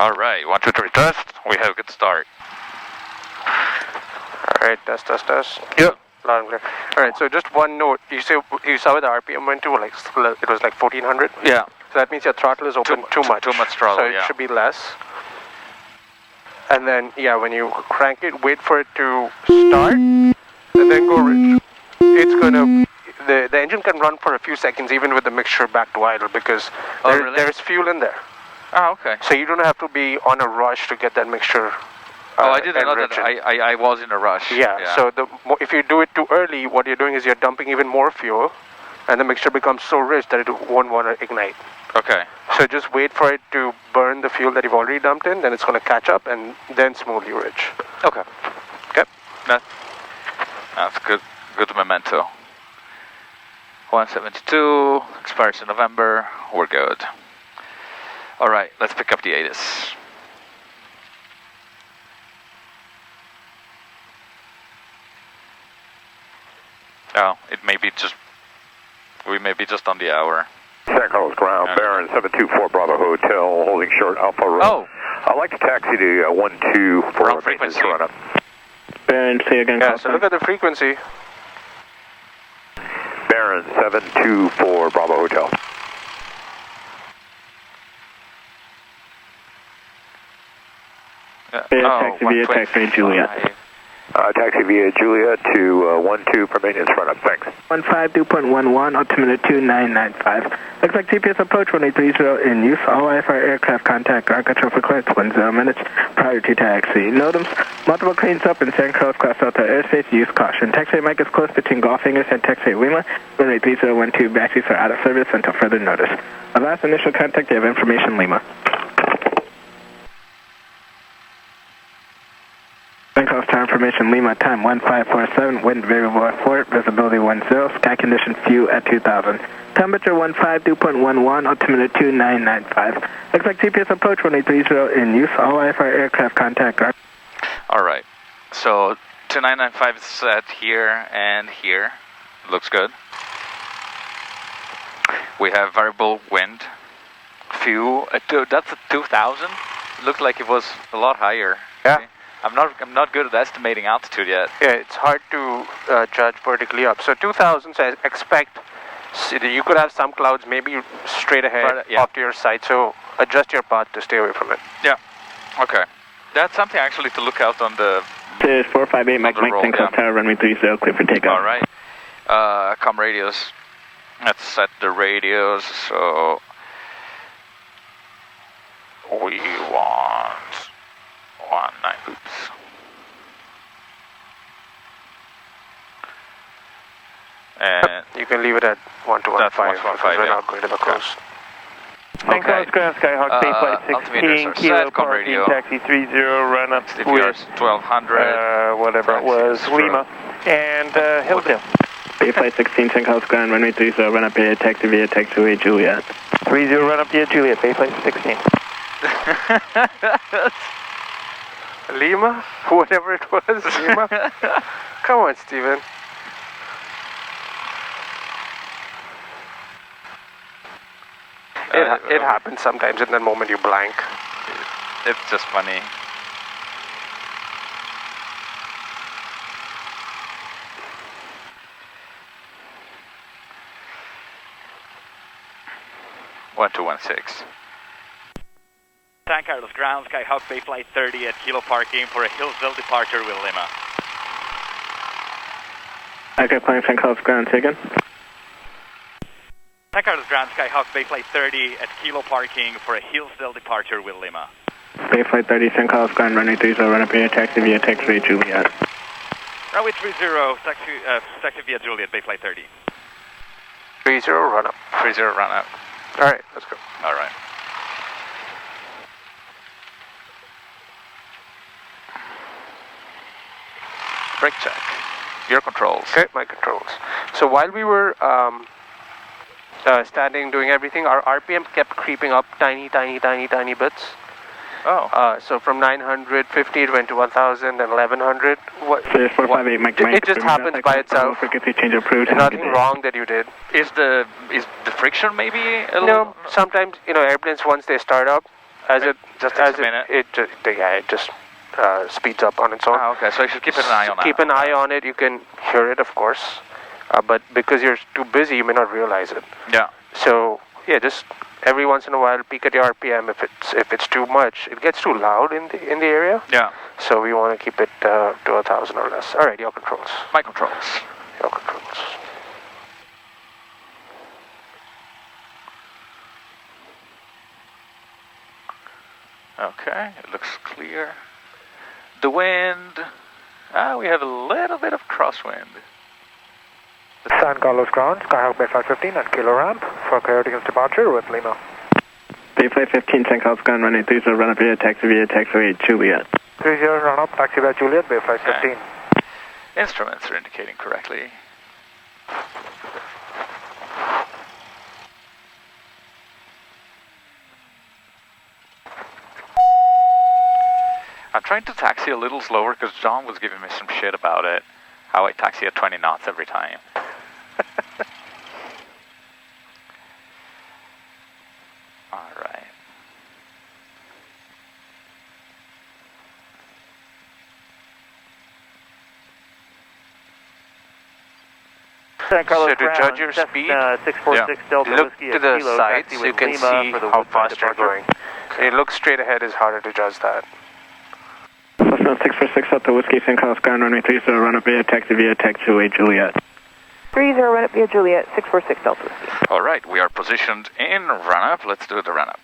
Alright, 1, 2, 3, test. We have a good start. Alright, test. Yep. Loud and clear. Alright, so just one note. You saw where the RPM went to, like it was like 1400? Yeah. So that means your throttle is open too much. Too much throttle, so it should be less. And then, yeah, when you crank it, wait for it to start, and then go rich. It's gonna, the engine can run for a few seconds even with the mixture back to idle because there's fuel in there. Oh, okay. So you don't have to be on a rush to get that mixture. I didn't know that. I was in a rush. Yeah. So if you do it too early, what you're doing is you're dumping even more fuel, and the mixture becomes so rich that it won't want to ignite. Okay. So just wait for it to burn the fuel that you've already dumped in, then it's going to catch up and then smoothly rich. Okay. Okay. That's good. Good memento. 172 expires in November. We're good. All right. Let's pick up the ATIS. Oh, we may be just on the hour. San Carlos ground, Baron 724 Bravo Hotel, holding short Alpha Road. Oh. I'd like to taxi to 12 for Wrong a frequency. run up. Baron, say again. Yeah, so look at the frequency. Baron 724 Bravo Hotel. Taxi via taxi Juliet. Taxi via Juliet to 12 for maintenance run up, thanks. 15.11, altimeter 2995. Looks like GPS approach 1830 in use. All IFR aircraft contact ground control for clearance 10 minutes prior to taxi. NOTAMs, multiple cranes up in San Carlos Class Delta airspace, use caution. Taxi mic is close between Golf Fingers and Taxi Lima. 183012 batteries are out of service until further notice. Our last initial contact, you have information Lima. San Carlos Tower information Lima, time 1547, wind variable at 4, visibility 10, sky condition few at 2000. Temperature 15.11, altimeter 2995. Looks like GPS approach 1830 in use, all IFR aircraft contact. Alright, so 2995 is set here and here. Looks good. We have variable wind. Few, that's a 2000. Looks like it was a lot higher. Yeah. Okay. I'm not good at estimating altitude yet. Yeah, it's hard to judge vertically up. So 2000, so I expect you could have some clouds maybe straight ahead off to your side. So adjust your path to stay away from it. Yeah. Okay. That's something actually to look out on the. This is 458 Mike San Carlos Tower, runway 30, clear for takeoff. All right. Com radios. Let's set the radios. So we want 19. Oops. And you can leave it at 1215 because we're not going to the coast. San Carlos ground, Skyhawk, base flight 16, Kilo parking, taxi 30, run up with 1200. whatever it was, Lima, and Hillsdale. Base flight 16, San Carlos ground, runway 30, run up via taxiway Juliet. 30, run up via Juliet, base flight 16. Lima? Whatever it was, Lima? Come on, Steven. It happens sometimes in that moment you blank. It's just funny. One, 2, 1, 6. San Carlos ground, Skyhawk Bay Flight 30 at Kilo parking for a Hillsdale departure with Lima. Okay, flying San Carlos ground, say again. San Carlos ground, Skyhawk Bay Flight 30 at Kilo parking for a Hillsdale departure with Lima. Bay Flight 30, San Carlos ground, runway 30, run up via taxiway Juliet. Runway 30, taxi via Juliet, Bay Flight 30. 30, run up. 30, run up. Alright, let's go. Alright. Brake check. Your controls. Okay, my controls. So while we were standing doing everything, our RPM kept creeping up tiny bits. Oh. So from 950 it went to 1000 and 1100. It just happens by itself. Nothing wrong that you did. Is the friction maybe a little? No, sometimes airplanes once they start up, it just takes a minute. It just speeds up on its own. Okay, so you should keep an eye on that. Keep an eye on it. You can hear it, of course, but because you're too busy, you may not realize it. Yeah. So yeah, just every once in a while, peek at your RPM. If it's too much, it gets too loud in the area. Yeah. So we want to keep it to 1,000 or less. All right, your controls. My controls. Your controls. Okay, it looks clear. The wind, we have a little bit of crosswind. San Carlos ground, Skyhawk Bay 515 at Kilo Ramp for Coyote departure with Lima. Bay Flight 15, San Carlos ground, runway 30, run up via taxiway Juliet. 30, run up, taxi via Juliet, Bay Flight 15. Instruments are indicating correctly. I'm trying to taxi a little slower because John was giving me some shit about it. How I taxi at 20 knots every time. Alright. San Carlos So to ground, judge your speed, 646 Delta look Whiskey to at the Kilo, sides taxi so you with can Lima see for the how Woodford fast you're departure. going. It looks straight ahead is harder to judge that. Cessna 646 Delta Whiskey, San Carlos ground, runway 30, run up via taxiway Juliet. 30, run up via Juliet, 646 Delta Whiskey. Alright, we are positioned in run-up. Let's do the run-up.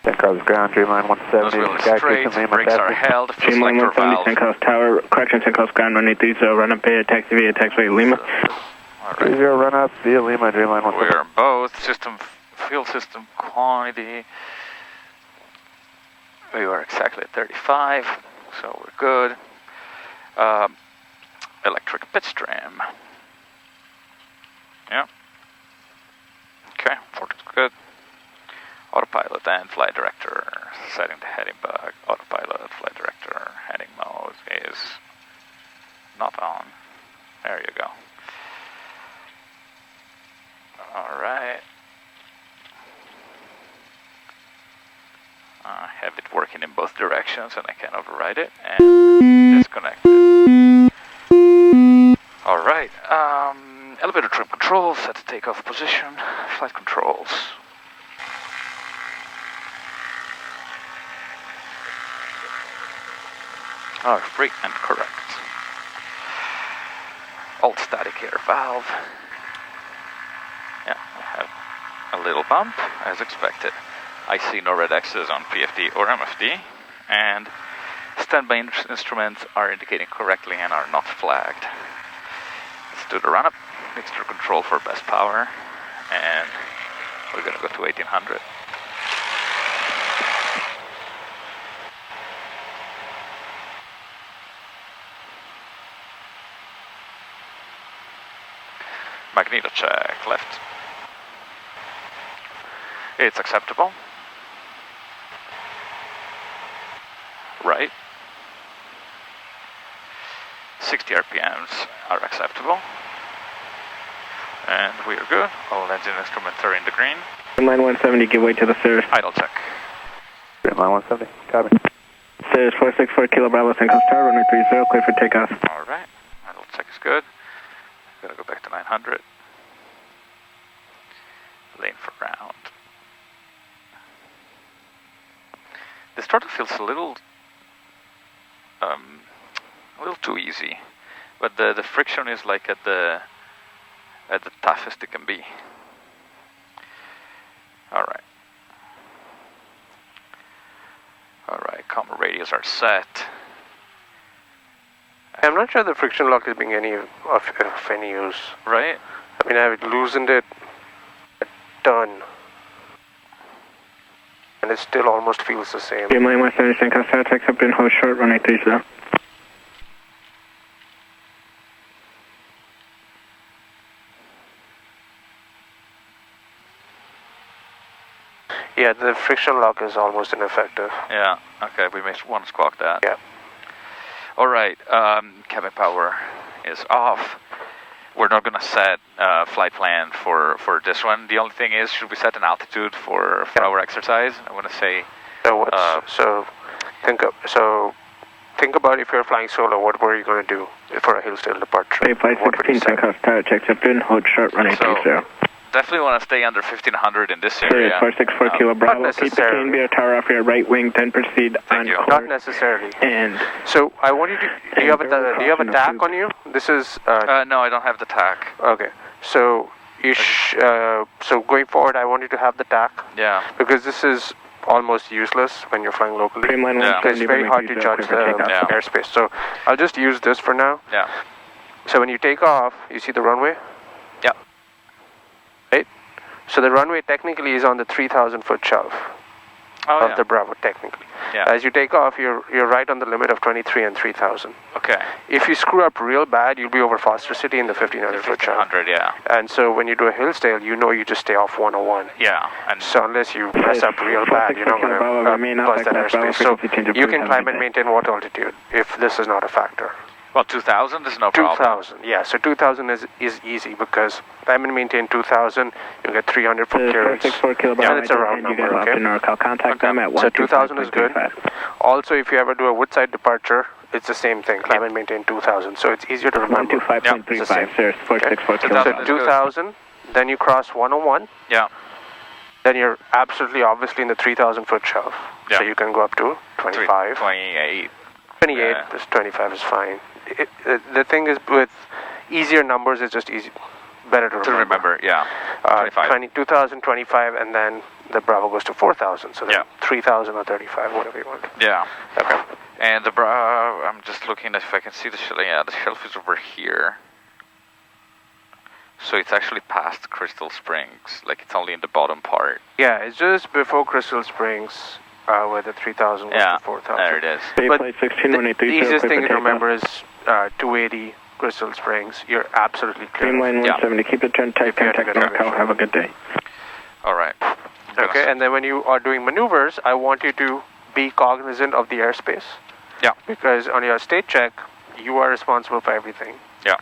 San Carlos ground, Dreamline 170. Nose wheel is straight, brakes are held, fuel selector valve. San Carlos Tower, correction, San Carlos ground, runway 30, run up via taxiway Lima. Alright. 30, run up via Lima, Dreamline 170. We are both fuel system quantity. We were exactly at 35, so we're good. Electric pit stream. Yeah. Okay, port is good. Autopilot and flight director. Setting the heading bug. Autopilot, flight director. Heading mode is not on. There you go. Alright. I have it working in both directions and I can override it and disconnect it. Alright, elevator trim controls, set to takeoff position, flight controls. Are free and correct. Alt static air valve. Yeah, I have a little bump as expected. I see no red X's on PFD or MFD, and standby instruments are indicating correctly and are not flagged. Let's do the run-up, mixture control for best power, and we're going to go to 1800. Magneto check, left. It's acceptable. Right. 60 RPMs are acceptable. And we are good. All engine instruments are in the green. Line 170, give way to the Cirrus. Idle check. Line 170, copy. Cirrus 464 Kilo Bravo, San Carlos Tower, runway 30, clear for takeoff. Alright, idle check is good. Gonna go back to 900. Lane for ground. This throttle feels a little too easy, but the friction is like at the toughest it can be. Alright. Alright, comm radios are set. I'm not sure the friction lock is being of any use. Right? I mean, I've loosened it a ton, and it still almost feels the same. Line 170, San Carlos Tower, takes up and hold short, runway 30. Yeah, the friction lock is almost ineffective. Yeah, okay, we may want to squawk that. Yeah. Alright, cabin power is off. we're not going to set flight plan for this one. The only thing is, should we set an altitude for our exercise? I want to say. Think about if you're flying solo, what were you going to do for a Hillsdale departure? Flight 16, takeoff, tower check, up in, hold short, running 30. Definitely want to stay under 1500 in this area. 464 Kilo Bravo, keep the Canberra tower off your right wing, then proceed on course. Not necessarily. And so I want you to, do you have a TAC on you? This is... no, I don't have the TAC. Okay, so so going forward, I want you to have the TAC. Yeah. Because this is almost useless when you're flying locally. It's very hard to judge the airspace. So I'll just use this for now. Yeah. So when you take off, you see the runway? Yeah. Right? So the runway technically is on the 3,000 foot shelf of the Bravo, technically. Yeah. As you take off, you're right on the limit of 23 and 3,000. Okay. If you screw up real bad, you'll be over Foster City in the 1,500 foot shelf. 1,500, yeah. And so when you do a Hillsdale, you know you just stay off 101. Yeah. And so unless you mess up real bad, you're not going to buzz that airspace. So you can climb and maintain what altitude if this is not a factor? Well, 2,000 is no problem. 2,000, yeah. So 2,000 is easy because climb and maintain 2,000, you get 300 foot clearance. 464 Kilo And it's a round number, okay? NorCal. Contact them at 1. So 2,000 is good. Also, if you ever do a Woodside departure, it's the same thing. Climb and maintain 2,000. So it's easier to remember. 125.35, sir. 464 Kilo So 2,000, then you cross 101. Yeah. Then you're absolutely obviously in the 3,000 foot shelf. Yeah. So you can go up to 25. 28. 28, this 25 is fine. The thing is with easier numbers, it's just better to remember. Yeah. 25. 2,000, 25, and then the Bravo goes to 4,000. So then 3,000 or 35, whatever you want. Yeah. Okay. And the Bravo, I'm just looking if I can see the shelf. Yeah, the shelf is over here. So it's actually past Crystal Springs, like it's only in the bottom part. Yeah, it's just before Crystal Springs. Where the 3,000 goes to 4,000. There it is. But the easiest thing to remember is 280 Crystal Springs. You're absolutely clear. Line 170, keep the turn tight, contact NorCal. Have a good day. All right. Okay, and then when you are doing maneuvers, I want you to be cognizant of the airspace. Yeah. Because on your state check, you are responsible for everything. Yeah.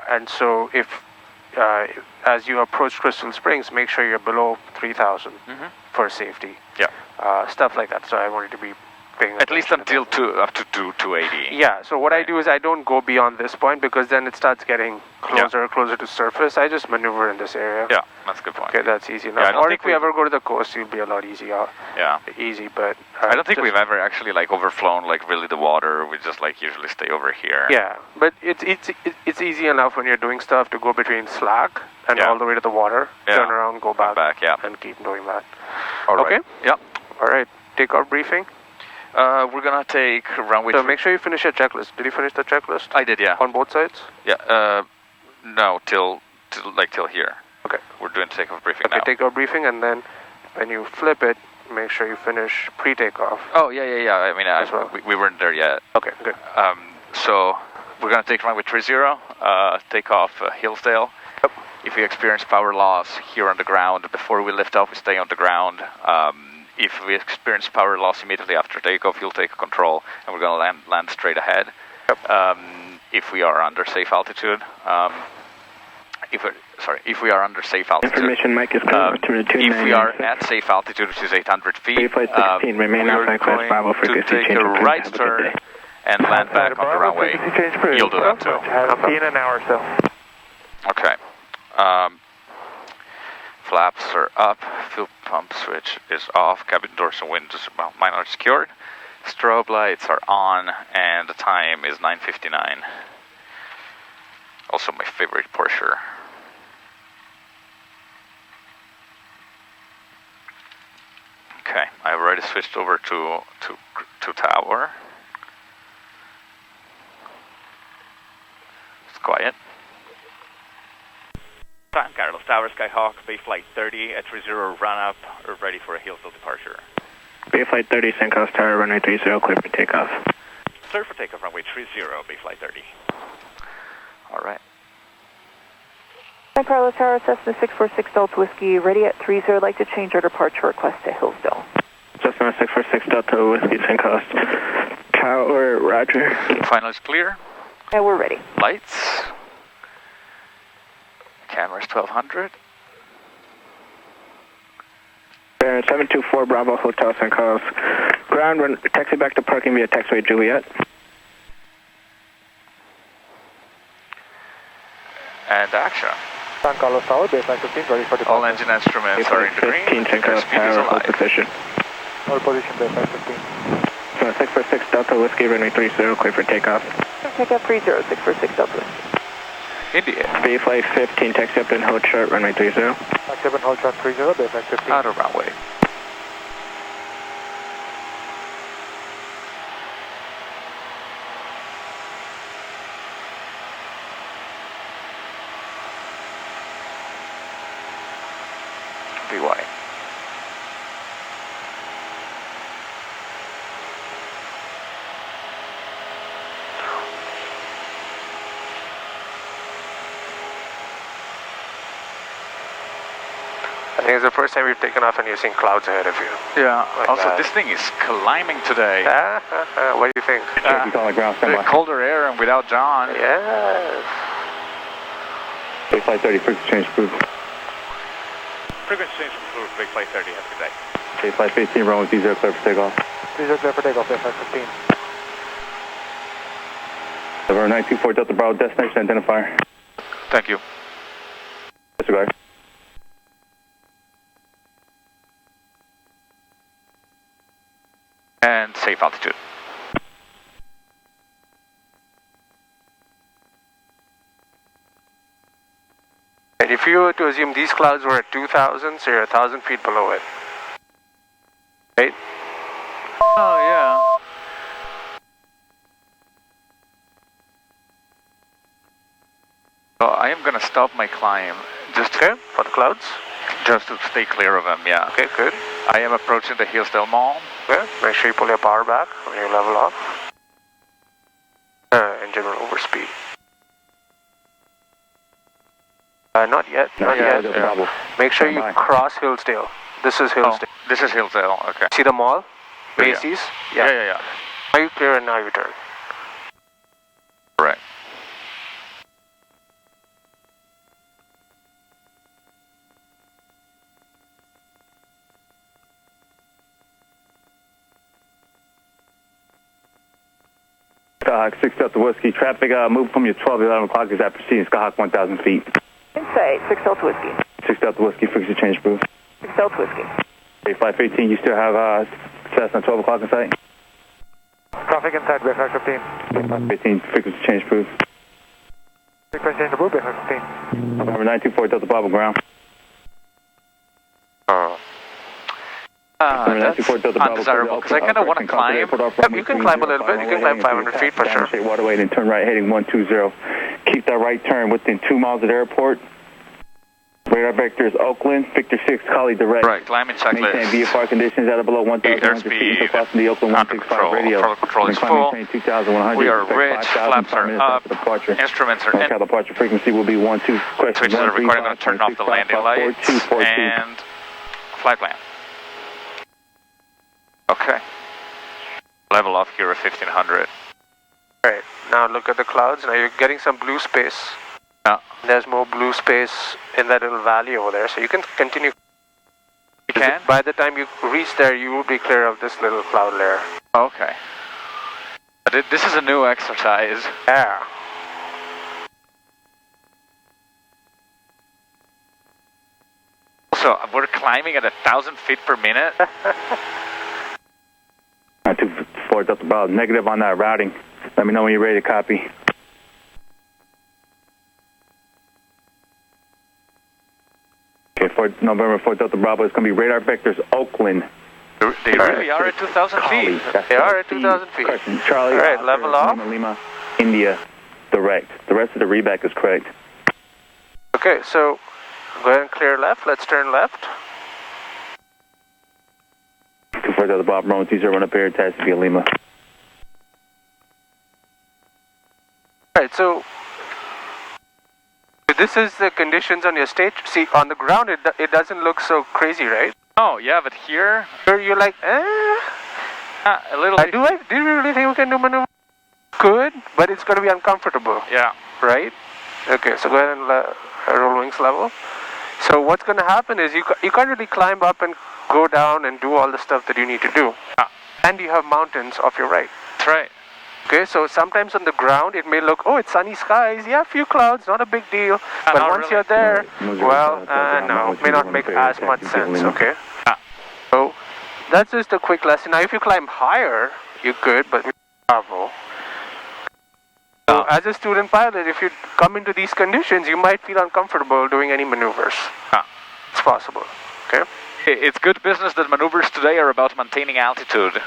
And so if, as you approach Crystal Springs, make sure you're below 3,000 for safety. Yeah. Stuff like that. So I wanted to be paying at least until up to 280. Yeah. So what I do is I don't go beyond this point because then it starts getting closer to surface. I just maneuver in this area. Yeah, that's a good point. Okay, that's easy enough. Or if we ever go to the coast, it'll be a lot easier. Yeah. Easy, but I don't think we've ever actually like overflown like really the water. We just like usually stay over here. Yeah, but it's easy enough when you're doing stuff to go between slack and all the way to the water. Turn around, go back, and keep doing that. All right. Okay. Yeah. All right. Takeoff briefing. We're gonna take runway. So make sure you finish your checklist. Did you finish the checklist? I did, yeah. On both sides? Yeah. No, till here. Okay. We're doing takeoff briefing now. Okay, takeoff briefing, and then when you flip it, make sure you finish pre-takeoff. Oh yeah. I mean, we weren't there yet. Okay, good. So we're gonna take runway 30. Take off Hillsdale. Yep. If we experience power loss here on the ground, before we lift off, we stay on the ground. If we experience power loss immediately after takeoff, you'll take control, and we're going to land straight ahead. Yep. If we are under safe altitude, if we are under safe altitude. Information mic is clear. If we are at safe altitude, which is 800 feet, flight 16, remain we are outside class Bravo to take a right turn and land back on the runway. You'll do that too. I'll see you in an hour or so. Okay. Flaps are up, fuel pump switch is off, cabin doors and windows, well, mine are secured. Strobe lights are on, and the time is 9:59. Also my favorite Porsche. Okay, I've already switched over to tower. It's quiet. San Carlos Tower, Skyhawk, Bay Flight 30 at 30 run up, ready for a Hillsdale departure. Bay Flight 30, San Carlos Tower, runway 30, clear for takeoff. Clear for takeoff, runway 30, Bay Flight 30. All right. San Carlos Tower, Cessna 646 Delta Whiskey, ready at 30. I'd like to change our departure request to Hillsdale. Cessna 646 Delta Whiskey, San Carlos Tower, roger. Final is clear. And we're ready. Lights. Cameras 1200. Baron 724 Bravo Hotel San Carlos. Ground, run taxi back to parking via taxiway Juliet. And action. San Carlos Tower, baseline 15, ready for departure. All engine instruments are in the green. 15 San Carlos Tower, hold position. Hold position, baseline 15. 646 Delta Whiskey, runway 30, clear for takeoff. Takeoff 30, 646 Delta Whiskey. India. B flight 15, taxi up and hold short, runway 30. Taxi up and hold short 30, baseline 15. Out of runway. BY. I think it's the first time you've taken off and you're seeing clouds ahead of you. Yeah. Like also, that. this thing is climbing today. What do you think? The colder air and without John. Yes. Big flight 30, frequency change approved. Frequency change approved, big flight 30, have a good day. Big flight 15, runway 30, clear for takeoff. 30 clear for takeoff, baseline 15. November 924 Delta Bravo, destination identifier. Thank you. Disregard. And safe altitude. And if you were to assume these clouds were at 2,000, so you're 1,000 feet below it. Right? Oh, yeah. So I am going to stop my climb just Okay, for the clouds. Just to stay clear of them, yeah. Okay, good. I am approaching the Hillsdale Mall. Okay, make sure you pull your power back when you level off. Engine will overspeed. Not yet, not yet. Yeah. Make sure you cross Hillsdale. This is Hillsdale. Oh, this is Hillsdale, okay. See the mall? Yeah. Macy's? Yeah. Now you clear and now you turn. Right. Skyhawk 6 Delta Whiskey, traffic move from your 12 11 o'clock is at proceeding Skyhawk 1,000 feet. Insight, 6 Delta Whiskey. 6 Delta Whiskey, frequency change approved. 6 Delta Whiskey. Okay, flight 15, you still have Cessna 12 o'clock in sight? Traffic inside, baseline 15. Flight 15, frequency change approved. Frequency change approved, baseline 15. November 924 Delta Bravo ground. That's undesirable, because I kind of want to climb. Yep, you can climb a little bit. You can climb 500 feet for sure. State waterway and turn right heading 120. Keep that right turn within 2 miles of the airport. Radar vector is Oakland, Victor 6, Collie direct. Right, climbing checklist. Maintain VFR conditions at or below 1,100 feet. Crossing the Oakland 165 radio. Throttle control is full. 2,100. We are rich, flaps are up, instruments are in. Departure frequency will be 12. Switches are recording, I'm going to turn off the landing lights and flight plan. Okay. Level off here at 1500. Alright, now look at the clouds. Now you're getting some blue space. Yeah. There's more blue space in that little valley over there, so you can continue. You can? By the time you reach there, you will be clear of this little cloud layer. Okay. But this is a new exercise. Yeah. So we're climbing at 1,000 feet per minute. 924 Delta Bravo, negative on that routing. Let me know when you're ready to copy. Okay, for November 4 Delta Bravo, it's going to be radar vectors Oakland. They really are at 2,000 feet. They are at 2,000 feet. Charlie, alright, level off. Lima, India, direct. The rest of the reback is correct. Okay, so go ahead and clear left. Let's turn left. 24 Delta Bravo, Roman 20, run up here, taxi via Lima. Alright, so this is the conditions on your stage. See, on the ground it doesn't look so crazy, right? Oh, yeah, but here... You're like, a little... do you really think we can do maneuver? Good, but it's going to be uncomfortable. Yeah. Right? Okay, so go ahead roll wings level. So what's going to happen is you can't really climb up and go down and do all the stuff that you need to do. And you have mountains off your right. That's right. Okay, so sometimes on the ground it may look, oh, it's sunny skies, yeah, a few clouds, not a big deal. But once you're there, well, no, it may not make as much sense, okay? So that's just a quick lesson. Now, if you climb higher, you could, but bravo. So as a student pilot, if you come into these conditions, you might feel uncomfortable doing any maneuvers. It's possible, okay? It's good business that maneuvers today are about maintaining altitude.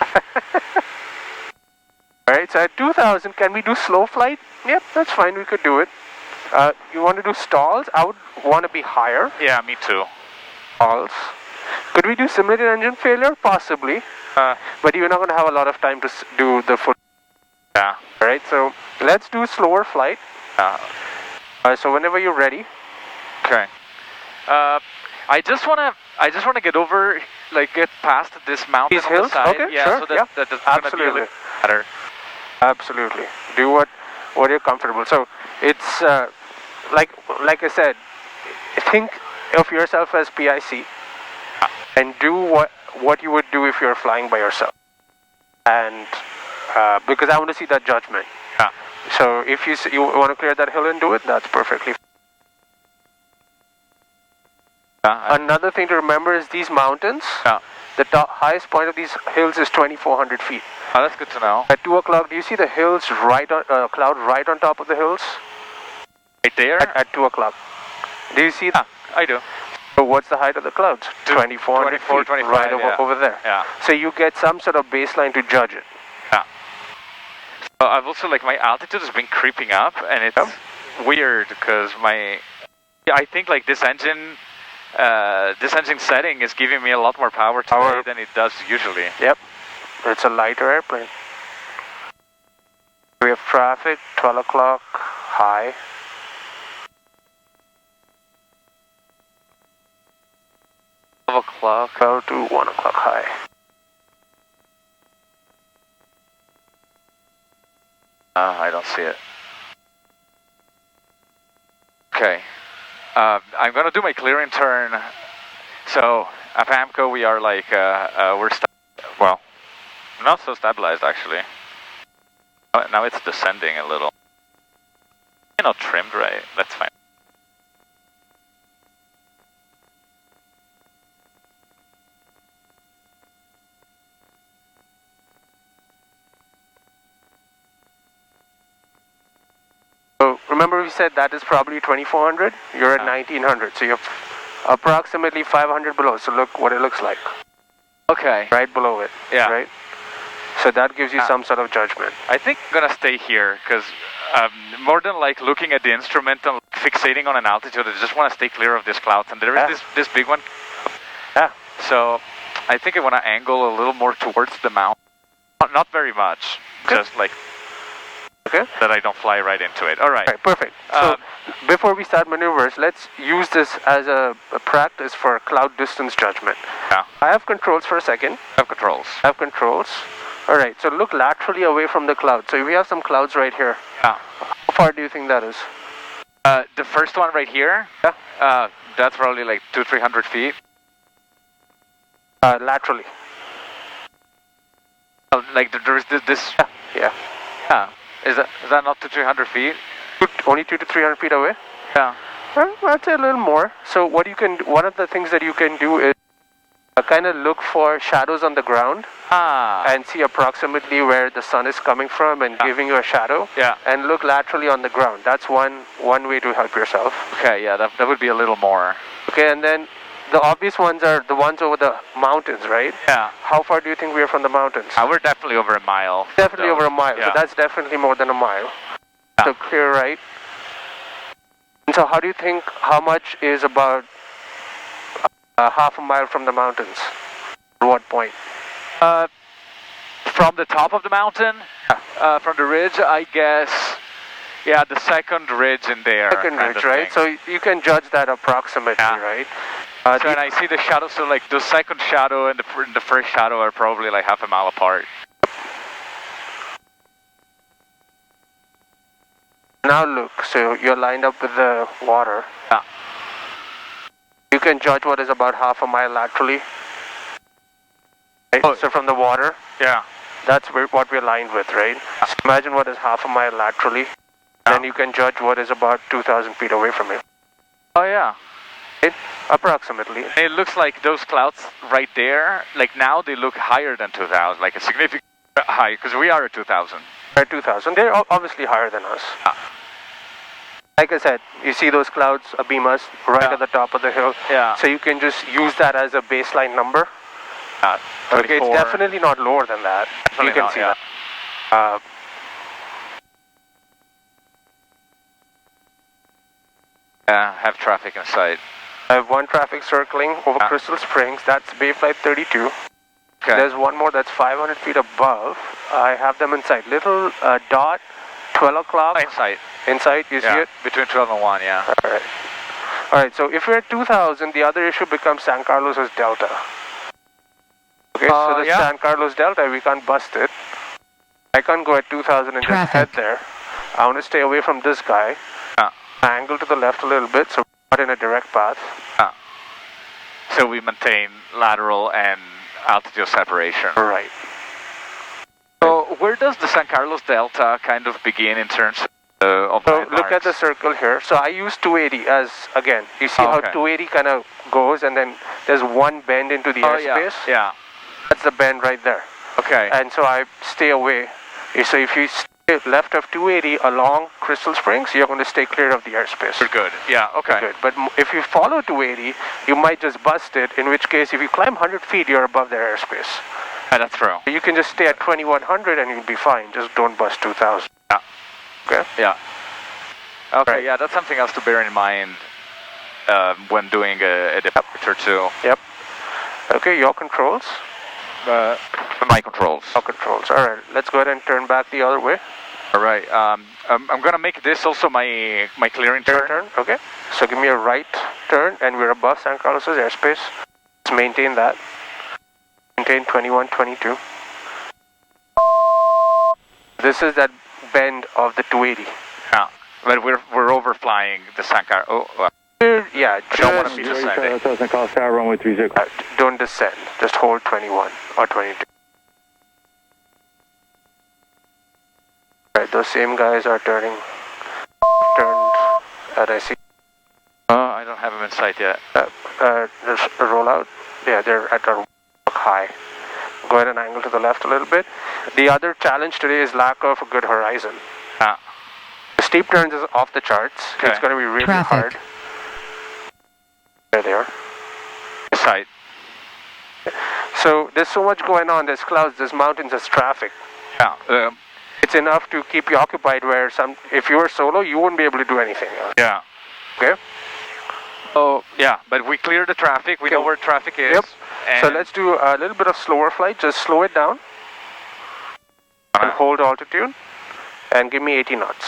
Alright, so at 2000, can we do slow flight? Yep, that's fine, we could do it. You want to do stalls? I would want to be higher. Yeah, me too. Stalls. Could we do simulated engine failure? Possibly. But you're not going to have a lot of time to do the full. Yeah. Alright, so let's do slower flight. So whenever you're ready. Okay. I just wanna get over, like, get past this mountain. These hills? On the side. Okay, yeah, sure. So that's gonna be a little better. Absolutely. Do what you're comfortable. So it's like I said, think of yourself as PIC and do what you would do if you're flying by yourself. And because I want to see that judgment. So if you want to clear that hill and do it, that's perfectly fine. Another thing to remember is these mountains. The highest point of these hills is 2,400 feet. Oh, that's good to know. At 2 o'clock, do you see the hills right on, cloud right on top of the hills? Right there? At 2 o'clock. Do you see that? I do. So what's the height of the clouds? 2,400 feet, 25, right over there. Yeah. So you get some sort of baseline to judge it. Yeah. So I've also, like, my altitude has been creeping up, and it's weird because I think, like, this engine setting is giving me a lot more power today than it does usually. Yep. It's a lighter airplane. We have traffic, 12 o'clock, high. O'clock. 12 to 1 o'clock high. I don't see it. Okay. I'm going to do my clearing turn. So, at PAMCO, we are like, we're well, not so stabilized actually. Now it's descending a little. Not trimmed right, that's fine. So remember we said that is probably 2,400, you're at 1,900, so you're approximately 500 below, so look what it looks like. Okay. Right below it, right? So that gives you some sort of judgment. I think I'm going to stay here, because more than like looking at the instrument and fixating on an altitude, I just want to stay clear of these clouds, and there is this big one. So I think I want to angle a little more towards the mountain. Not very much, just like that I don't fly right into it. All right. Perfect. So before we start maneuvers, let's use this as a practice for cloud distance judgment. I have controls for a second. I have controls. All right, so look laterally away from the cloud. So we have some clouds right here. How far do you think that is? The first one right here? That's probably like 200-300 feet. Laterally. Like there's this. Yeah. Is that not 200-300 feet? Only 200 to 300 feet away? Yeah. Well, I'd say a little more. So what you can, one of the things that you can do is kind of look for shadows on the ground and see approximately where the sun is coming from and giving you a shadow. And look laterally on the ground. That's one way to help yourself. Okay, yeah, that would be a little more. Okay, and then the obvious ones are the ones over the mountains, right? Yeah. How far do you think we are from the mountains? We're definitely over a mile. Definitely over a mile. So that's definitely more than a mile. So clear right. And so how do you think, how much is about half a mile from the mountains? At what point? From the top of the mountain? From the ridge, I guess. Yeah, the second ridge in there. Second ridge, right? So you can judge that approximately, right? So and I see the shadow, so like the second shadow and the first shadow are probably like half a mile apart. Now look, so you're lined up with the water. can judge what is about half a mile laterally. Right? Oh. So from the water, Yeah. that's what we're lined with, right? So imagine what is half a mile laterally. Then you can judge what is about 2,000 feet away from you. Oh yeah. Right? Approximately. It looks like those clouds right there, like now they look higher than 2,000, like a significant high, because we are at 2,000. At 2,000, they're obviously higher than us. Like I said, you see those clouds abeam us right at the top of the hill. Yeah. So you can just use that as a baseline number. Okay, it's definitely not lower than that. Definitely you can not, see yeah. that. Have traffic in sight. I have one traffic circling over Crystal Springs. That's Bayflight 32. Okay. There's one more that's 500 feet above. I have them in sight. Little dot, 12 o'clock. In sight. Inside, you see it? Between 12 and 1, yeah. Alright. Alright, so if we're at 2,000, the other issue becomes San Carlos's delta. Okay, so the San Carlos delta, we can't bust it. I can't go at 2,000 and just head there. I want to stay away from this guy. Angle to the left a little bit, so we're not in a direct path. So we maintain lateral and altitude separation. Right. So where does the San Carlos delta kind of begin in terms of So look at the circle here. So I use 280 as, again, you see how 280 kind of goes, and then there's one bend into the airspace? Yeah. That's the bend right there. Okay. And so I stay away. So if you stay left of 280 along Crystal Springs, you're going to stay clear of the airspace. You're good. Yeah, okay. Good. But if you follow 280, you might just bust it, in which case if you climb 100 feet, you're above their airspace. Yeah, that's true. You can just stay at 2100 and you'll be fine. Just don't bust 2000. Yeah. Okay? Yeah. Okay, right. Yeah, that's something else to bear in mind when doing a departure too. Yep. Okay, your controls. My controls. Your controls. Alright, let's go ahead and turn back the other way. Alright, I'm going to make this also my clearing turn. Okay. So give me a right turn, and we're above San Carlos's airspace. Let's maintain that. Maintain 2122. This is that bend of the 280. Yeah, but we're overflying the San Carlos. Yeah, I don't want to be descending. Runway 30. Don't descend. Just hold 21 or 22. Alright, those same guys are turned at I see. I don't have them in sight yet. Just roll out. Yeah, they're at our high. Go ahead and angle to the left a little bit. The other challenge today is lack of a good horizon. The steep turns is off the charts. Okay. It's going to be really hard. There they are. Sight. So there's so much going on. There's clouds, there's mountains, there's traffic. Yeah. It's enough to keep you occupied where if you were solo, you wouldn't be able to do anything else. Yeah. Okay? Oh, yeah, but we cleared the traffic. We know where traffic is. Yep. So let's do a little bit of slower flight. Just slow it down. And hold altitude. And give me 80 knots.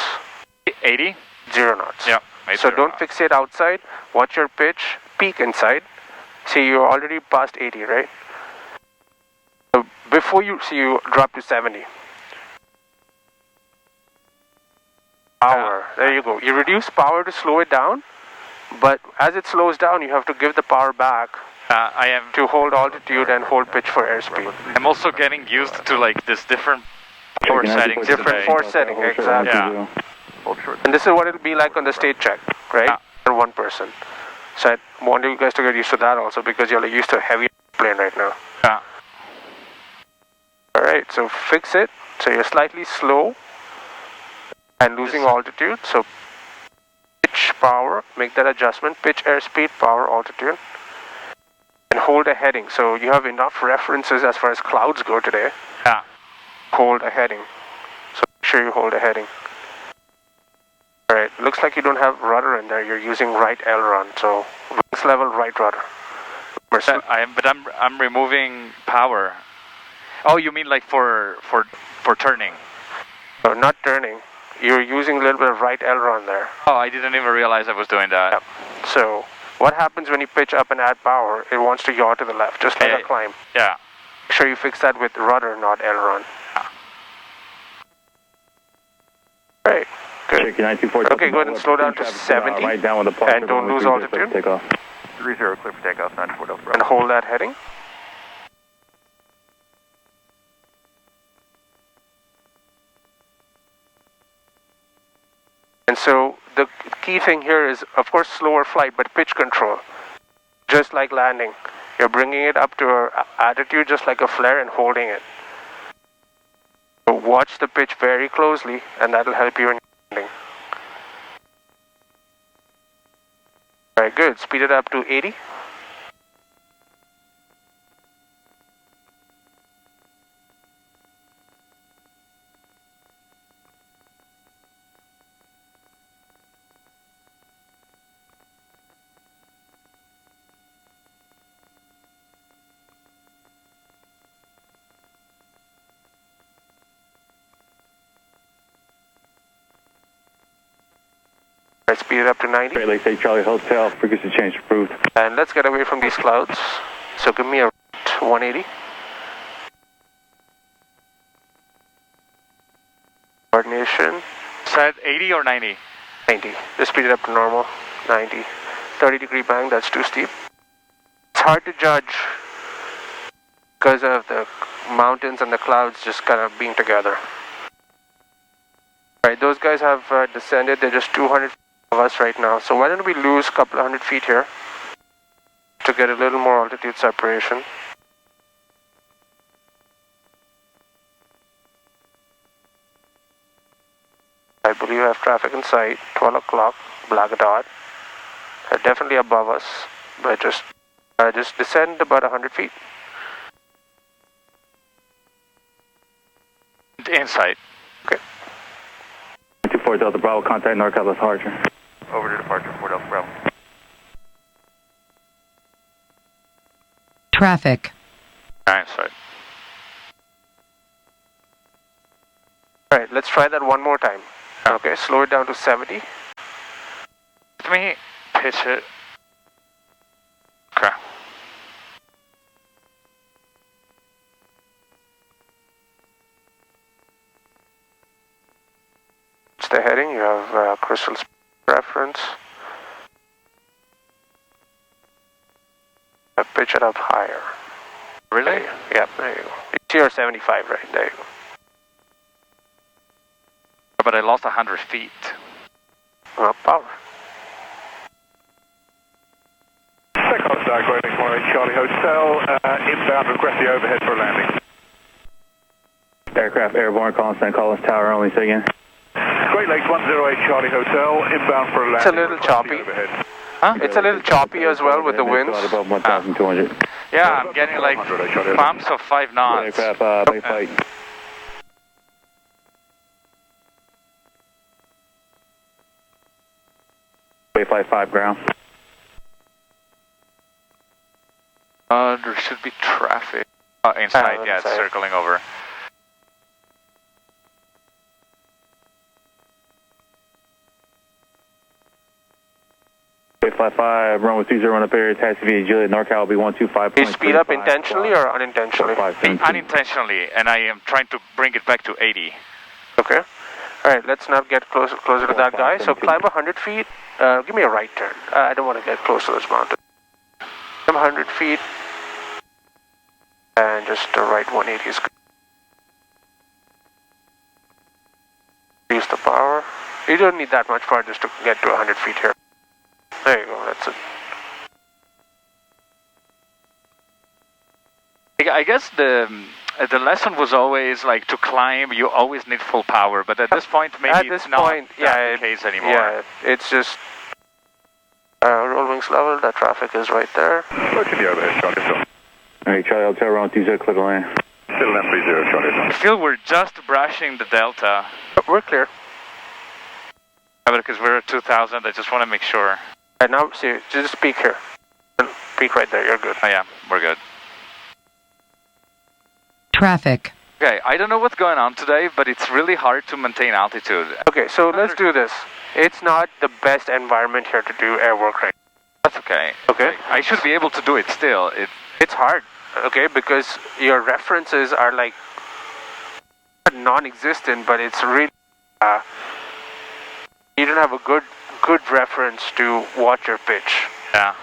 80? 0 knots. Yeah. So don't fixate outside. Watch your pitch. Peak inside. See, you're already past 80, right? So before you drop to 70. Power. There you go. You reduce power to slow it down. But as it slows down, you have to give the power back. I am to hold altitude and hold pitch for airspeed. I'm also getting used to like this different force settings. Different force setting, exactly. Yeah. And this is what it'll be like on the state check, right? For one person. So I want you guys to get used to that also because you're used to a heavy plane right now. Yeah. Alright, so fix it. So you're slightly slow and losing altitude. So pitch, power, make that adjustment. Pitch, airspeed, power, altitude. And hold a heading. So you have enough references as far as clouds go today. Yeah. Hold a heading. So make sure you hold a heading. Alright, looks like you don't have rudder in there. You're using right aileron. So wings level, right rudder. I'm removing power. Oh, you mean like for turning? No, not turning. You're using a little bit of right aileron there. Oh, I didn't even realize I was doing that. Yep. So what happens when you pitch up and add power? It wants to yaw to the left, just like a climb. Yeah. Make sure you fix that with rudder, not aileron. Right. Good. Okay, go ahead and slow down to 70. Right down with the and don't lose altitude. 30, clear for takeoff, 94 Delta Bravo. And hold that heading. And so the key thing here is, of course, slower flight, but pitch control. Just like landing. You're bringing it up to an attitude just like a flare and holding it. So watch the pitch very closely, and that'll help you in landing. Alright, good. Speed it up to 80. Alright, speed it up to 90. Great Lakes 8 Charlie Hotel, frequency change approved. And let's get away from these clouds. So give me a 180. Coordination. Set 80 or 90? 90. Just speed it up to normal. 90. 30-degree bang, that's too steep. It's hard to judge because of the mountains and the clouds just kind of being together. Alright, those guys have descended. They're just 200 feet of us right now. So why don't we lose a couple of 100 feet here to get a little more altitude separation. I believe I have traffic in sight, 12 o'clock, black dot. They're definitely above us, but just descend about 100 feet. Insight. Okay. 24 Delta Bravo, contact NorCal departure. Over to departure, 4 Delta Bravo. Traffic. Insight. Alright, let's try that one more time. Okay, slow it down to 70. Let me pitch it. Okay. It's the heading, you have crystal reference. Pitch it up higher. Really? Yeah, there you go. It's here 75, right? There you go. But I lost 100 feet. Power. Second Star, Great Lakes 18 Charlie Hotel, inbound, request the overhead for landing. Aircraft airborne, calling St. Collins Tower only, say again. Great Lakes 108 Charlie Hotel, inbound for a landing. It's a little choppy. Huh? It's a little choppy as well with the winds. Above 1,200. Yeah, I'm getting like bumps of 5 knots. Aircraft, make flight. Wayflight 5 ground. There should be traffic. Inside, yeah, it's circling over. Wayflight 5, runway 30 run up area, taxi via Juliet, NorCal will be 125. You speed up intentionally or unintentionally? Unintentionally, and I am trying to bring it back to 80. Okay. Alright, let's not get closer to that guy. So climb 100 feet. Give me a right turn. I don't want to get close to this mountain. Climb 100 feet. And just the right 180 is good. Use the power. You don't need that much power just to get to 100 feet here. There you go, that's it. I guess the lesson was always like to climb, you always need full power, but at this point maybe it's not the case anymore. Yeah, it's just roll wings level, that traffic is right there. Approaching the overhead, Charlie Hotel. Alright, Charlie Hotel, runway 20, clear to land. Still land 30, Charlie Hotel. I feel we're just brushing the delta. We're clear. Yeah, because we're at 2,000, I just want to make sure. Right now, see, just peek here. Peek right there, you're good. Oh yeah, we're good. Traffic. Okay, I don't know what's going on today, but it's really hard to maintain altitude. Okay, so let's do this. It's not the best environment here to do air work right now. That's okay. Okay. I should be able to do it still. It's hard, okay, because your references are like non-existent, but it's really you don't have a good reference to watch your pitch. Yeah.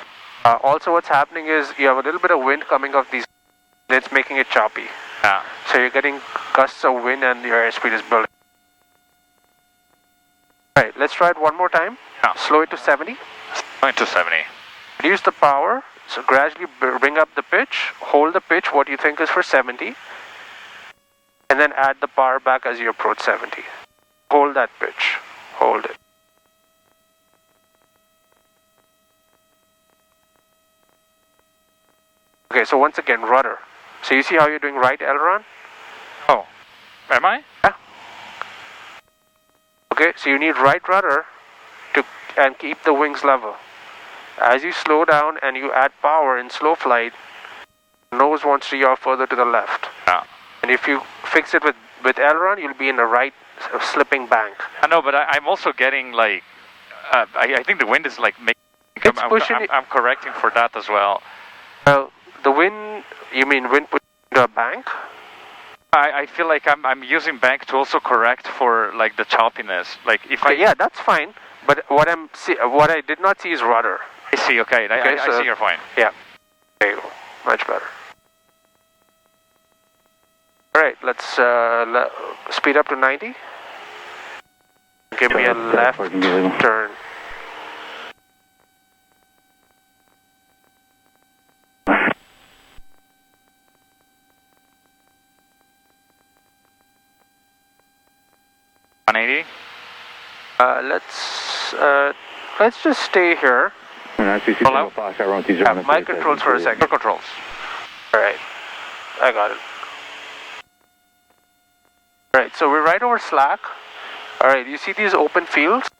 Also, what's happening is you have a little bit of wind coming off these, and it's making it choppy. Yeah. So you're getting gusts of wind and your airspeed is building. Alright, let's try it one more time. Yeah. Slow it to 70. Going to 70. Reduce the power, so gradually bring up the pitch, hold the pitch, what you think is for 70, and then add the power back as you approach 70. Hold that pitch, hold it. Okay, so once again, rudder. So you see how you're doing right aileron? Oh, am I? Yeah. Okay, so you need right rudder and keep the wings level. As you slow down and you add power in slow flight, nose wants to yaw further to the left. Yeah. And if you fix it with aileron, you'll be in the right slipping bank. I know, but I'm also getting like, I think the wind is like making. I'm correcting for that as well. Well, the wind, you mean wind pushing into a bank? I feel like I'm using bank to also correct for like the choppiness. Like if yeah, that's fine. But what I did not see is rudder. I see. Okay, I see your point. Yeah. There you go. Much better. All right, let's speed up to 90. Give me a left turn. Let's just stay here. Have my controls for a second. Your controls. Alright, I got it. Alright, so we're right over slack. Alright, you see these open fields?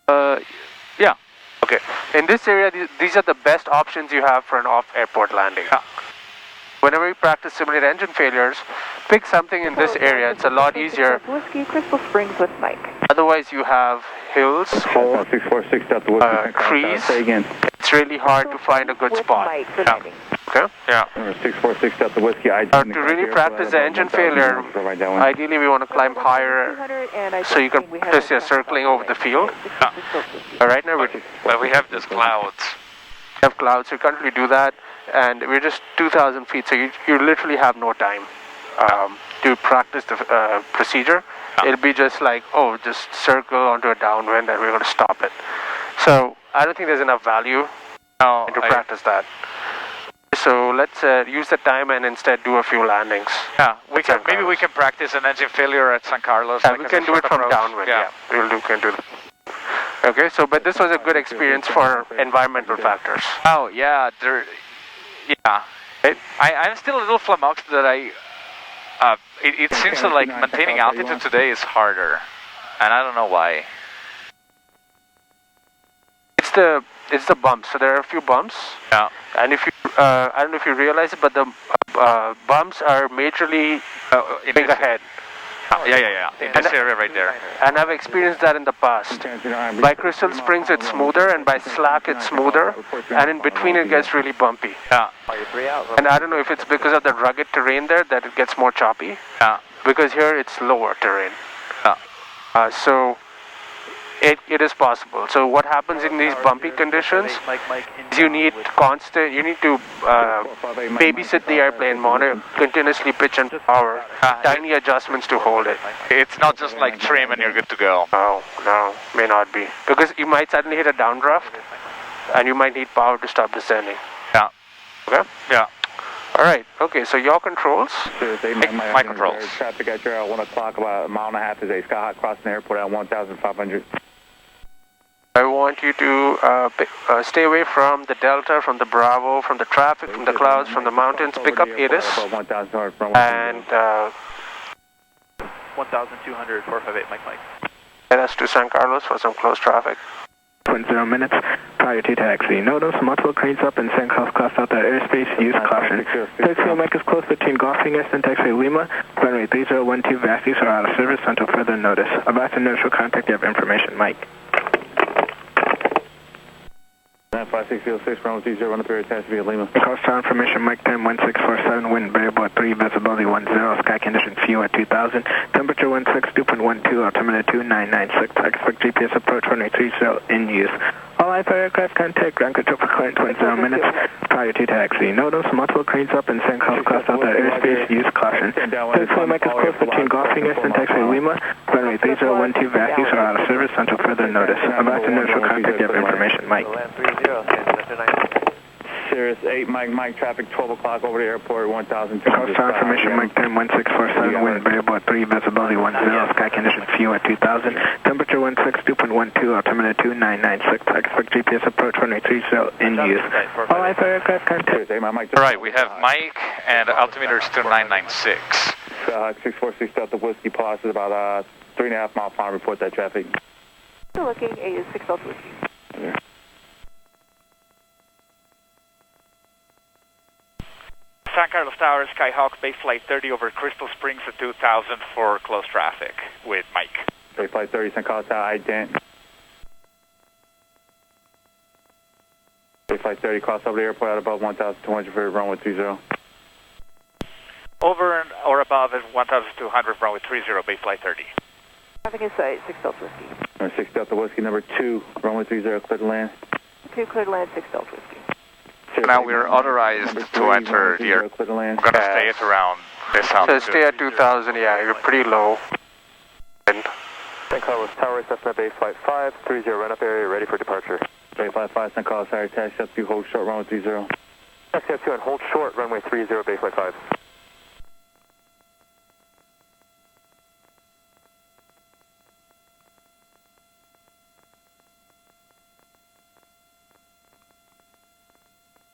Yeah. Okay, in this area, these are the best options you have for an off-airport landing. Yeah. Whenever you practice simulate engine failures, pick something in this area. It's a lot easier. Whiskey, Crystal Springs with Mike. Otherwise, you have hills, trees. It's really hard to find a good spot. Okay? Yeah. 646 Delta Whiskey. To really practice the engine failure, ideally we want to climb higher so you can practice your circling over the field. Alright, now well, we have these clouds. We have clouds, so you can't really do that. And we're just 2,000 feet, so you literally have no time to practice the procedure. It'll be just like, just circle onto a downwind and we're going to stop it. So I don't think there's enough value to practice that. So let's use the time and instead do a few landings. Yeah, maybe we can practice an engine failure at San Carlos. Yeah, we can do it from downwind. Yeah, we can do that. Okay, so but this was a good experience for environmental factors. Oh yeah, I'm still a little flummoxed that it seems that like maintaining altitude today is harder, and I don't know why. It's the bumps. So there are a few bumps. Yeah. And if you, I don't know if you realize it, but the bumps are majorly big ahead. Yeah. In this area right there. And I've experienced that in the past. By Crystal Springs it's smoother, and by Slack it's smoother, and in between it gets really bumpy. Yeah. And I don't know if it's because of the rugged terrain there that it gets more choppy. Yeah. Because here it's lower terrain. Yeah. So it is possible. So what happens in these bumpy conditions is you need to babysit the airplane, monitor, continuously pitch and power, tiny adjustments to hold it. It's not just like trim and you're good to go. No, may not be. Because you might suddenly hit a downdraft and you might need power to stop descending. Yeah. Okay? Yeah. Alright, okay, so your controls? My controls. Traffic at your 1 o'clock, about a mile and a half today. Sky Hawk crossing the airport at 1,500. I want you to stay away from the Delta, from the Bravo, from the traffic, from the clouds, from the mountains. Pick up ATIS. And 1,200, 458, Mike. Get us to San Carlos for some close traffic. 20 minutes prior to taxi. Notice multiple cranes up and San Carlos crossed out that airspace. Use caution. Taxi Mike is close between Golfing and Taxi Lima. Runway 3012 Vasties are out of service until further notice. About to notice will contact you have information. Mike. 95606, runway 30, run up here, attached via Lima. Coast information, Mike 10, 1647, wind variable at 3, visibility 10, sky condition few at 2000, temperature 162.12, altimeter 2996, expect GPS approach runway 30 in use. All IFR aircraft contact ground control for current 20 minutes prior to taxi. Notice multiple cranes up and sand calls crossed out that airspace, use caution. Taxi Mike is close between Golfingers and taxi Lima, runway 3012 vacuums are out of service until further notice. About to notice for contact you have information, Mike. Cirrus 8, Mike, traffic 12 o'clock over the airport, 1000. Coast information, Mike 10, 1647, wind variable at 3, visibility 10, sky condition few at 2000, temperature 162.12, altimeter 2996, expect GPS approach runway 30 in use. All IFR aircraft contact. Alright, we have Mike and altimeter is 2996. 646 Delta Whiskey, pause is about 3.5 mile final, report that traffic. Still looking, A 6 Delta Whiskey. Yeah. San Carlos Tower, Skyhawk, base flight 30 over Crystal Springs at 2000 for close traffic with Mike. Base flight 30, San Carlos Tower, ident. Base flight 30, cross over the airport at above 1200 for runway 30. Over or above at 1200, runway 30, base flight 30. Traffic inside, 6 Delta Whiskey. Number 6 Delta Whiskey, number 2, runway 30, clear to land. 2 clear to land, 6 Delta Whiskey. Now we're authorized to enter here. We're going to stay at around this altitude. So stay at 2000, yeah, you're pretty low. San Carlos Tower, Cessna base flight 530, run up area, ready for departure. Base flight 5, San Carlos Tower, taxi up to hold short, runway 30. Taxi up to and hold short, runway 30, base flight 5.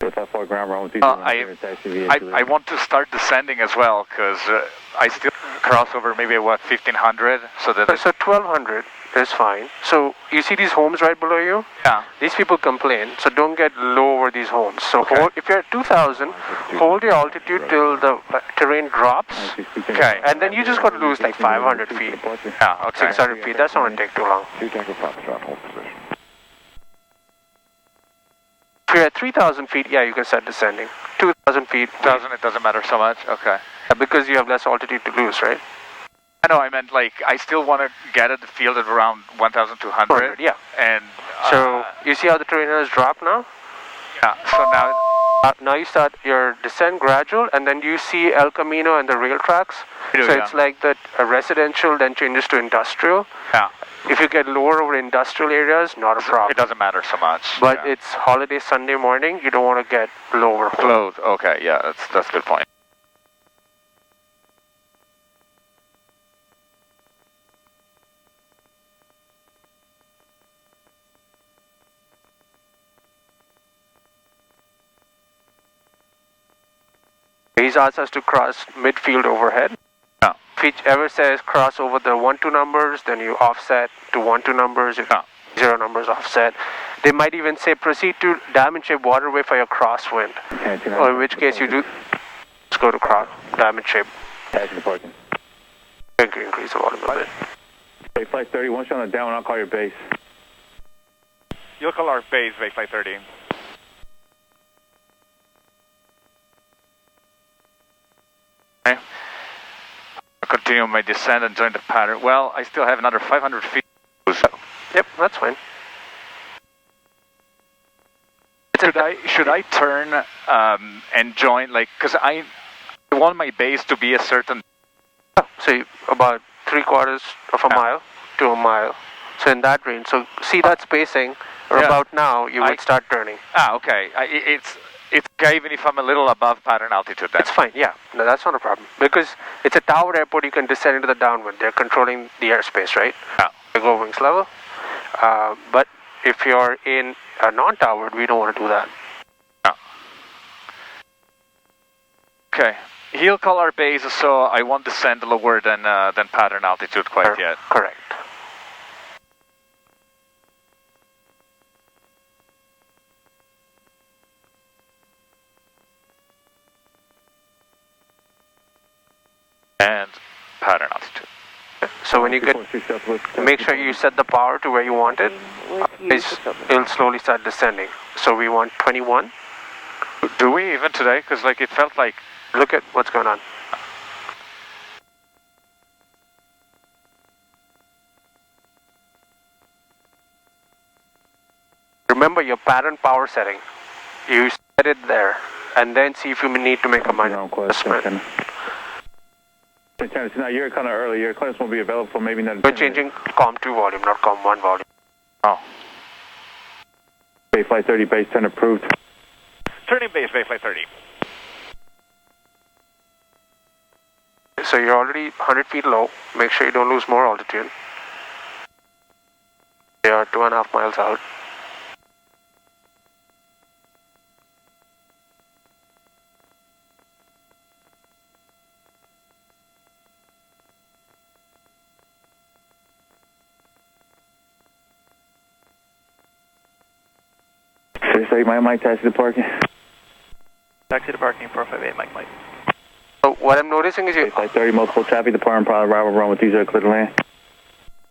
I want to start descending as well because I still cross over maybe at what, 1500? So 1200 is fine. So you see these homes right below you? Yeah. These people complain, so don't get low over these homes. So okay. If you're at 2000, hold your altitude till the terrain drops. Okay. And then you just got to lose like 500 feet. Yeah, okay. 600 feet, that's not going to take too long. If you're at 3,000 feet, yeah, you can start descending. 2,000 feet. 2,000, it doesn't matter so much? Okay. Yeah, because you have less altitude to lose, right? I know, I meant like, I still want to get at the field at around 1,200. Yeah. And so, you see how the terrain has dropped now? Yeah, so now... now you start your descent gradual, and then you see El Camino and the rail tracks. It's like that residential then changes to industrial. Yeah. If you get lower over industrial areas, not a problem. It doesn't matter so much. But it's holiday Sunday morning, you don't want to get lower. Close, okay, yeah, that's a good point. He's asked us to cross midfield overhead. Yeah. If he ever says cross over the 1-2 numbers, then you offset to 1-2 numbers. If 0 numbers offset. They might even say proceed to diamond shaped waterway for your crosswind. Or in which case you do just go to diamond shape. Increase the volume a bit. Base flight 30, once you're on the down, I'll call your base. You'll call our base, base flight 30. Okay. I'll continue my descent and join the pattern. Well, I still have another 500 feet. Yep, that's fine. Should I turn and join, like, because I want my base to be a certain... So about 3/4 of a mile to a mile. So in that range. So see that spacing, or about now, you would start turning. Okay. It's okay even if I'm a little above pattern altitude then? It's fine, yeah. No, that's not a problem. Because it's a tower airport, you can descend into the downwind. They're controlling the airspace, right? Yeah. They go wings level. But if you're in a non-towered, we don't want to do that. Yeah. Okay. He'll call our base, so I won't descend lower than pattern altitude quite yet. Correct. And pattern altitude. So when you get, make sure you set the power to where you want it. It'll slowly start descending. So we want 21. Do we even today? Because like it felt like... Look at what's going on. Remember your pattern power setting. You set it there, and then see if you need to make a minor adjustment. You're kind of early. Your clearance won't be available for maybe not. We're changing COM 2 volume, not COM 1 volume. Oh. Bay flight 30, base 10 approved. Turning base, Bay flight 30. So you're already 100 feet low. Make sure you don't lose more altitude. They are 2.5 miles out. Mike, taxi to parking. Taxi to parking, 458, Mike. So what I'm noticing is you... Flight 30, multiple traffic, departing pilot, arrival run with 30, clear to land.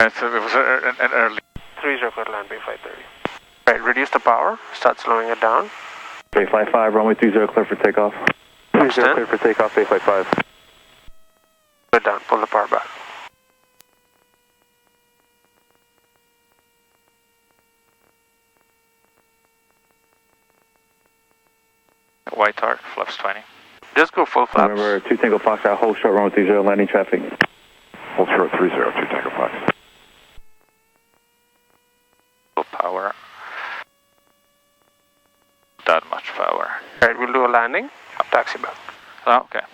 So it was an early... 30, clear to land, Bay flight 30. Right, reduce the power, start slowing it down. Bay flight 5, runway 30, clear for takeoff. 30, clear for takeoff, Bay flight 5. Put it down, pull the power back. White arc, flaps 20. Just go full flaps. Remember, 2 Tango Fox out, hold short, runway 30, landing traffic. Hold short 30, 2 Tango Fox. Full power. That much power. Alright, we'll do a landing. Taxi back. Oh, okay.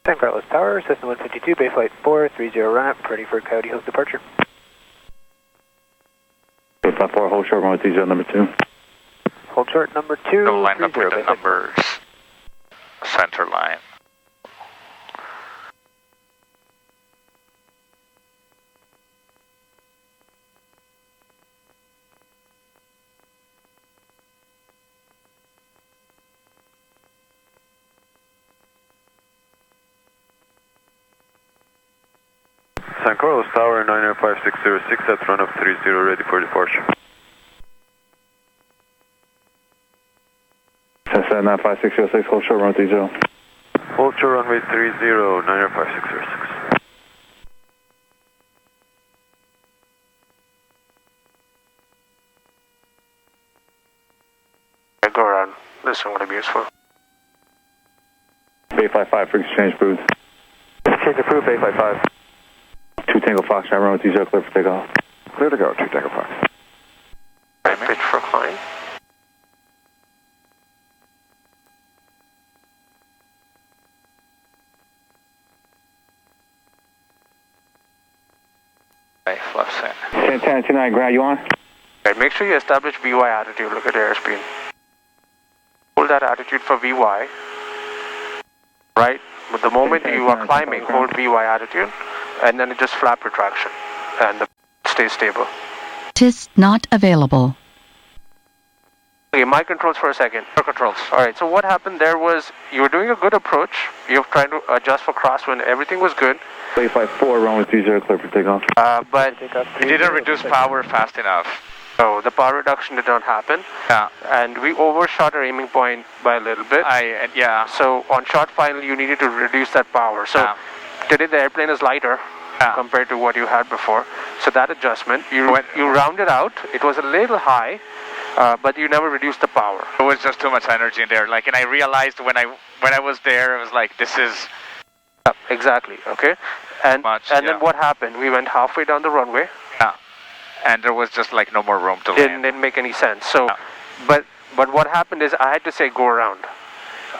San Carlos Tower, Cessna 152, Bay Flight 430 ramp, ready for Coyote Hills departure. Bay flight 4, hold short, runway 30, number 2. Hold short number 2. Don't line up with the numbers. Center line. San Carlos Tower, 905-606, that's run up 30, ready for departure. Cessna 95606, hold short, runway 30. Hold short runway 30, 905-606. Yeah, go around. This is going to be useful. Bay flight 5, frequency change booth. Change approved, Bay Flight 5. 2 Tango Fox, runway 30, clear for takeoff. Clear to go, 2 Tango Fox. Right, pitch for climb. Okay, flaps in. Santana 29, ground, you on? Right, make sure you establish VY attitude. Look at the airspeed. Hold that attitude for VY. Right? But the moment you are climbing, hold VY attitude, and then it just flap retraction, and the stays stable. TIS not available. Okay, my controls for a second. Your controls. Alright, so what happened there was, you were doing a good approach, you were trying to adjust for crosswind, everything was good. Bay flight 4, runway 30, clear for takeoff. But We didn't reduce power fast enough. so the power reduction did not happen. Yeah. And we overshot our aiming point by a little bit. Yeah. So on short final, you needed to reduce that power. So today the airplane is lighter compared to what you had before. So that adjustment, you rounded out. It was a little high, but you never reduced the power. It was just too much energy in there. Like, and I realized when I was there, it was like, this is... Exactly, okay? And then what happened? We went halfway down the runway. Yeah. And there was just like no more room to land. Didn't make any sense. So, but what happened is I had to say go around.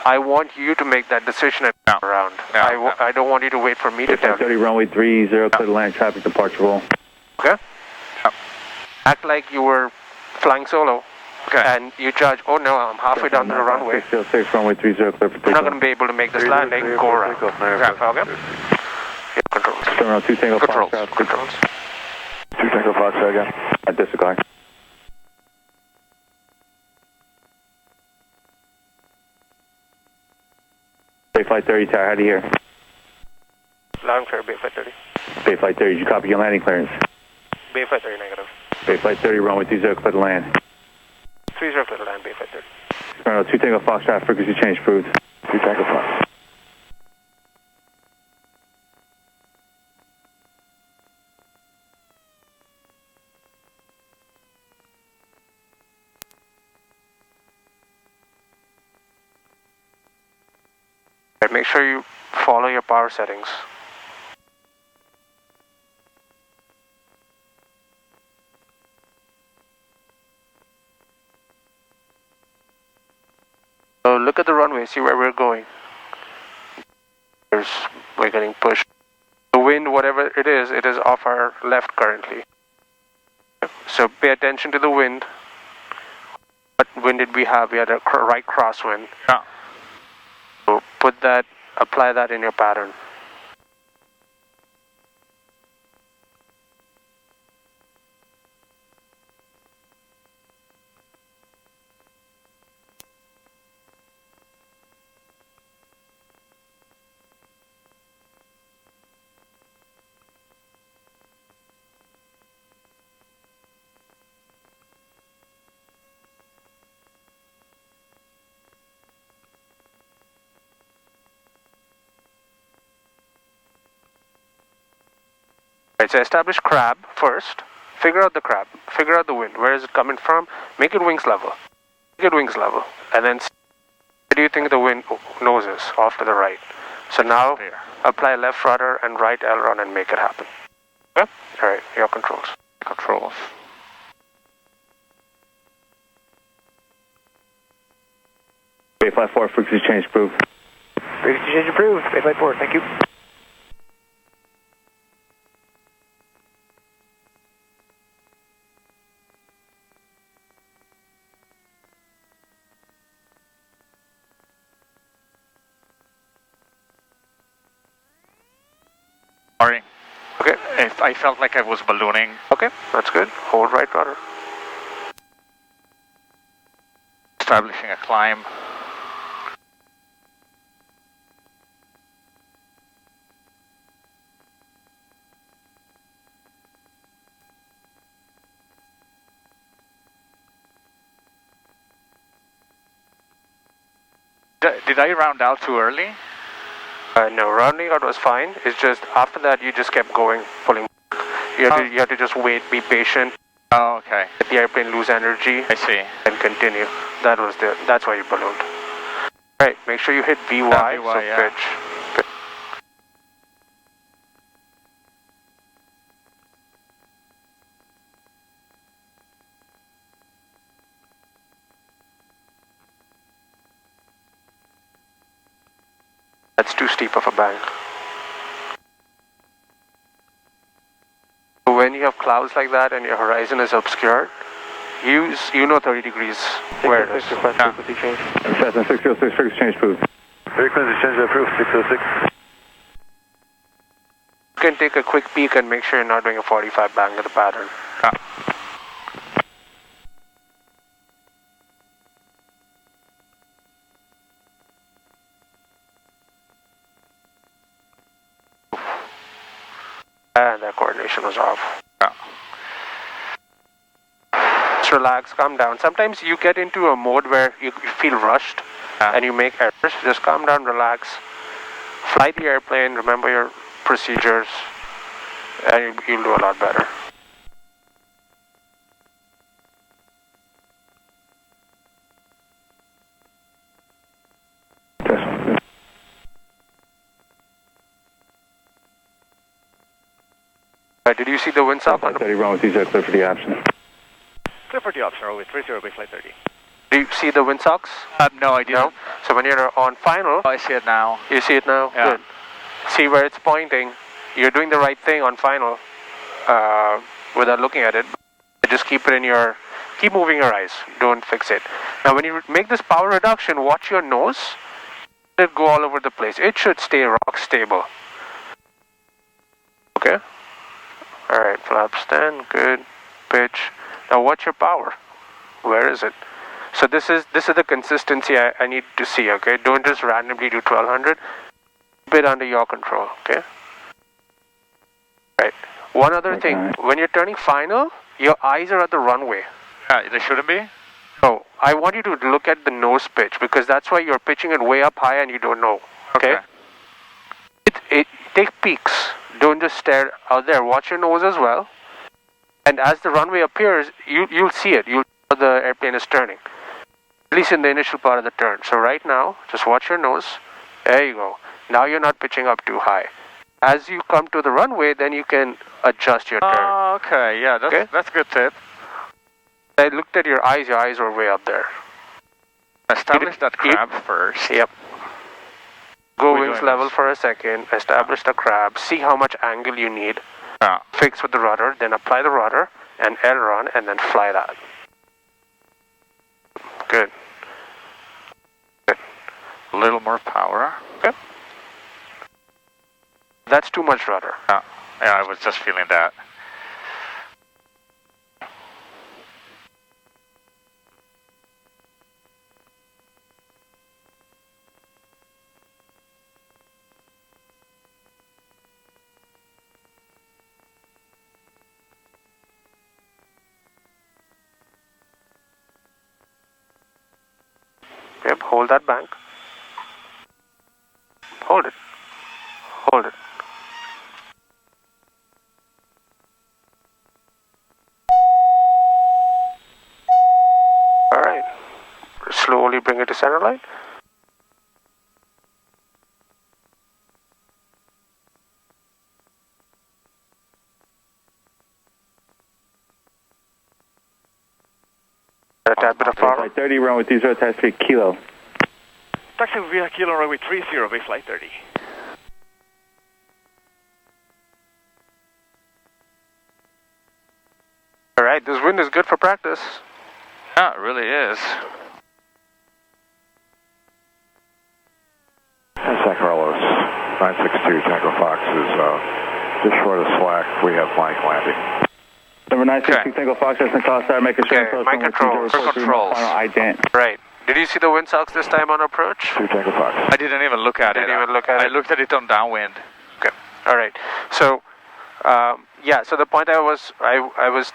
I want you to make that decision and go around. I don't want you to wait for me to tell you. 30, runway 30, clear to land, traffic departure roll. Okay? Act like you were flying solo. Okay. And you judge, oh no, I'm halfway down the runway. 606, runway 30, clear for takeoff. I'm not going to be able to make this landing. Go around. Okay? Controls. Turn around 2 Tango Fox. Controls. 2 Tango Fox again. At disregard. Bay flight 30, tower, how do you hear? Loud and clear, Bay flight 30. Bay Flight 30, did you copy your landing clearance? Bay Flight 30, negative. Bay Flight 30, runway 30, clear to land. 30, clear to land, Bay Flight 30. Colonel, 2 Tango Foxtrot, frequency change approved. 2 Tango Fox. Make sure you follow your power settings. So look at the runway, see where we're going. We're getting pushed. The wind, whatever it is off our left currently. So pay attention to the wind. What wind did we have? We had a right crosswind. Yeah. So apply that in your pattern. Right, so establish crab first. Figure out the crab. Figure out the wind. Where is it coming from? Make it wings level. Make it wings level. And then where do you think the wind noses? Off to the right. So now apply left rudder and right aileron and make it happen. Okay? Alright, your controls. Controls. Bay Flight 4, frequency change approved. Frequency change approved, Bay Flight 4, thank you. Sorry. Okay. I felt like I was ballooning. Okay, that's good. Hold right rudder. Establishing a climb. Did I round out too early? No, rounding out was fine. It's just after that you just kept going, pulling. You have to just wait, be patient. Oh, okay. Let the airplane lose energy. I see. And continue. That's why you ballooned. Right, make sure you hit VY, so yeah. pitch. That's too steep of a bank. When you have clouds like that and your horizon is obscured, you know 30 degrees where it is. Frequency change. Cessna 606, frequency change approved. Frequency change approved, 606. You can take a quick peek and make sure you're not doing a 45 bang with the pattern. And that coordination was off. Just relax, calm down. Sometimes you get into a mode where you feel rushed and you make errors. Just calm down, relax. Fly the airplane, remember your procedures, and you'll do a lot better. Did you see the windsock on the 30 wrong with these, clear for the option. Clear for the option, runway 30, Bay Flight 30. Do you see the windsocks? No, I didn't. No? So when you're on final... Oh, I see it now. You see it now? Yeah. Good. See where it's pointing. You're doing the right thing on final without looking at it. Just keep it in your... Keep moving your eyes. Don't fix it. Now when you make this power reduction, watch your nose. Let it go all over the place. It should stay rock stable. Okay? Alright, flap stand, good. Pitch. Now watch your power. Where is it? So this is the consistency I need to see, okay? Don't just randomly do 1200. Keep it under your control, okay? Right. One other thing, when you're turning final, your eyes are at the runway. They shouldn't be? No, I want you to look at the nose pitch because that's why you're pitching it way up high and you don't know. Okay? Take peeks. Don't just stare out there. Watch your nose as well. And as the runway appears, you'll see it. You'll know the airplane is turning. At least in the initial part of the turn. So right now, just watch your nose. There you go. Now you're not pitching up too high. As you come to the runway, then you can adjust your turn. Oh, okay. Yeah, that's a good tip. I looked at your eyes were way up there. Establish that crab first. Yep. Go wings level for a second, establish the crab, see how much angle you need, fix with the rudder, then apply the rudder and aileron, and then fly that. Good. Good. A little more power. Okay. That's too much rudder. Yeah, I was just feeling that. Yep, hold that bank. Hold it. Hold it. Alright. Slowly bring it to center line. A tad bit of power. Flight 30, run with 30, taxi kilo. Taxi via kilo, runway 30, bay flight 30. Alright, this wind is good for practice. Yeah, it really is. San Carlos, 962 Tango Fox is just short of slack. We have blank landing. Number 962 Tango Fox, San Carlos, making sure. Okay, my controls. Right. Did you see the windsogs this time on approach? 2 Tango Fox. I didn't even look at it. I looked at it on downwind. Okay. Alright. So, yeah, so the point I was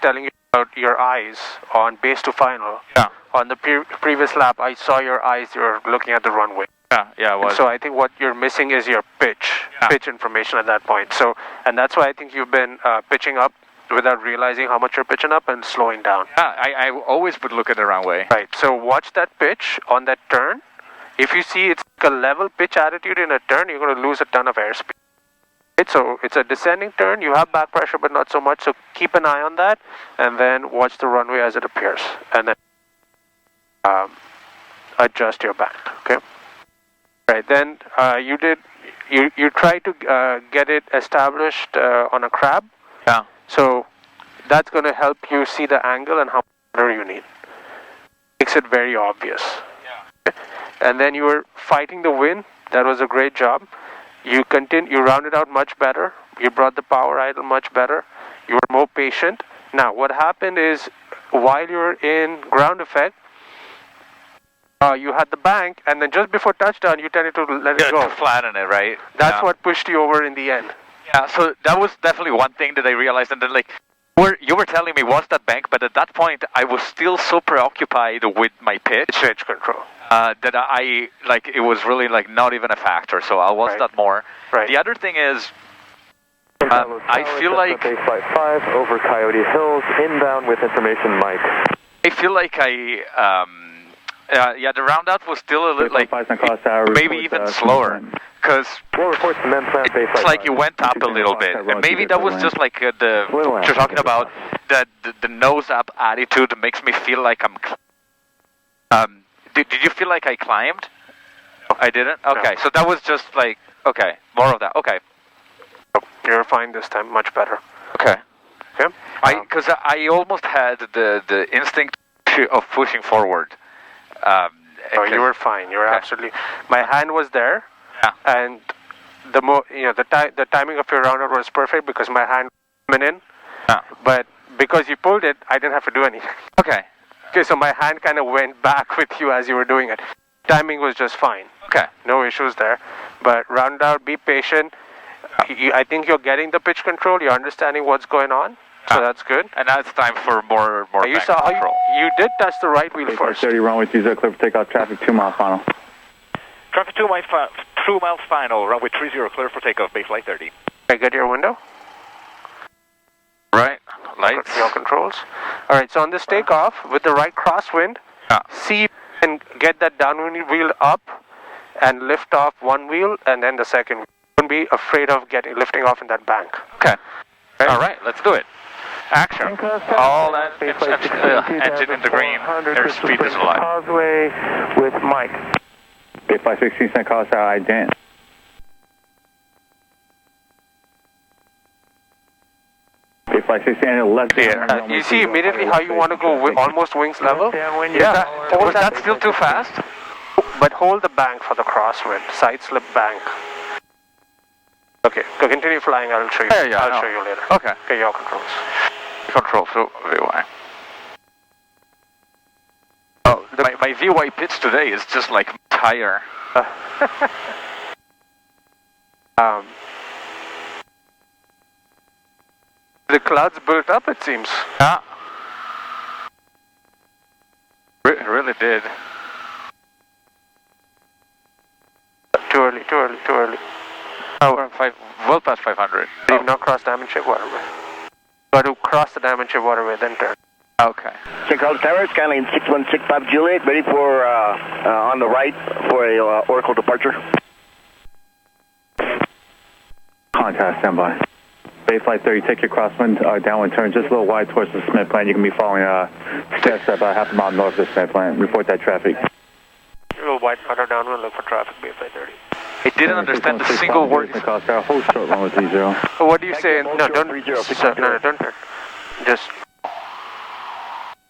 telling you about your eyes on base to final. Yeah. On the previous lap, I saw your eyes, you were looking at the runway. Yeah, it was. So I think what you're missing is your pitch information at that point. So, and that's why I think you've been pitching up without realizing how much you're pitching up and slowing down. Yeah, I always would look at the runway. Right, so watch that pitch on that turn. If you see it's a level pitch attitude in a turn, you're going to lose a ton of airspeed. So it's a descending turn, you have back pressure but not so much, so keep an eye on that and then watch the runway as it appears and then adjust your back, okay? Right, then you try to get it established on a crab. Yeah. So that's going to help you see the angle and how much rudder you need. Makes it very obvious. Yeah. And then you were fighting the wind. That was a great job. You rounded out much better. You brought the power idle much better. You were more patient. Now, what happened is while you were in ground effect, you had the bank, and then just before touchdown, you tended to let it go. To flatten it, right? That's what pushed you over in the end. Yeah, so that was definitely one thing that I realized, and then you were telling me what's that bank, but at that point I was still so preoccupied with my pitch control that it was really not even a factor. So I'll watch that more. Right. The other thing is, I feel like flight 5 over Coyote Hills, inbound with information, Mike. I feel like the round out was still a little maybe even slower. Because it's like you went up a little bit. And maybe that was just like what you're talking about, the nose up attitude makes me feel like I'm... Did you feel like I climbed? I didn't? Okay, so that was just okay, more of that, okay. You're fine this time, much better. Okay. Okay. Because I almost had the instinct of pushing forward. You were fine, you were absolutely... My hand was there. Yeah. And the timing of your roundout was perfect because my hand went in. Yeah. But because you pulled it, I didn't have to do anything. Okay. Okay, so my hand kind of went back with you as you were doing it. Timing was just fine. Okay. No issues there. But roundout, be patient. I think you're getting the pitch control. You're understanding what's going on. So that's good. And now it's time for more you saw control. You did touch the right wheel first. 30 runway 30, clear for takeoff, traffic 2 miles final. Traffic 2 miles final, runway 30, clear for takeoff, base flight 30. I get your window? Right, lights. Your controls. Alright, so on this takeoff, with the right crosswind, see if you can get that downwind wheel up and lift off one wheel and then the second wheel. Don't be afraid of lifting off in that bank. Okay. Right. Alright, let's do it. Action. All that engine into green. Airspeed is alive. Causeway with Mike. Bay 516, send call tower, ident. Bay 516, left there. You see immediately how you want to go almost wings level? Was that still too fast? But hold the bank for the crosswind. Side slip bank. Okay, continue flying. I'll show you. I'll show you later. Okay. Okay, your controls. Control through VY. Oh, my VY pitch today is just like higher. The clouds built up, it seems. Yeah. It really did. Too early. Oh, we're well past 500. You've not crossed diamond shape waterway. Got to cross the diamond shape waterway, then turn. Okay. Check out tower, scanning 6165 Juliet, ready for on the right for a Oracle departure. Contact, standby. Bay flight 30, take your crosswind, downwind turn just a little wide towards the cement plant. You can be following steps about half a mile north of the cement plant. Report that traffic. A little wide cutter downwind, look for traffic, Bay flight 30. I didn't understand the single word. Hold short runway 30. What do you say? No, don't. No, don't turn. Just.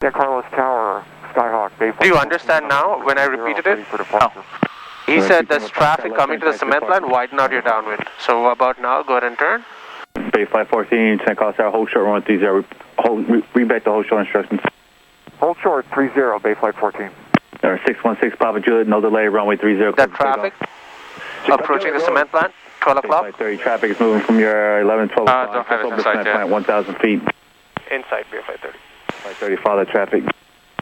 San Carlos Tower, Skyhawk, Bay. Do you understand now when I repeated it? No. He said there's traffic coming to the cement plant, widen out your downwind. So about now, go ahead and turn. Bay flight 14, San Carlos Tower, hold short runway 30. Read back the hold short instructions. Hold short 30, Bay flight 14. 616 Papa Juliet, no delay, runway 30. That traffic approaching the cement plant, 12 o'clock. 30 traffic is moving from your 11, 12 o'clock. Don't have it inside yet. Plant, 1,000 feet. Inside Bay flight 30. Flight 30, follow the traffic.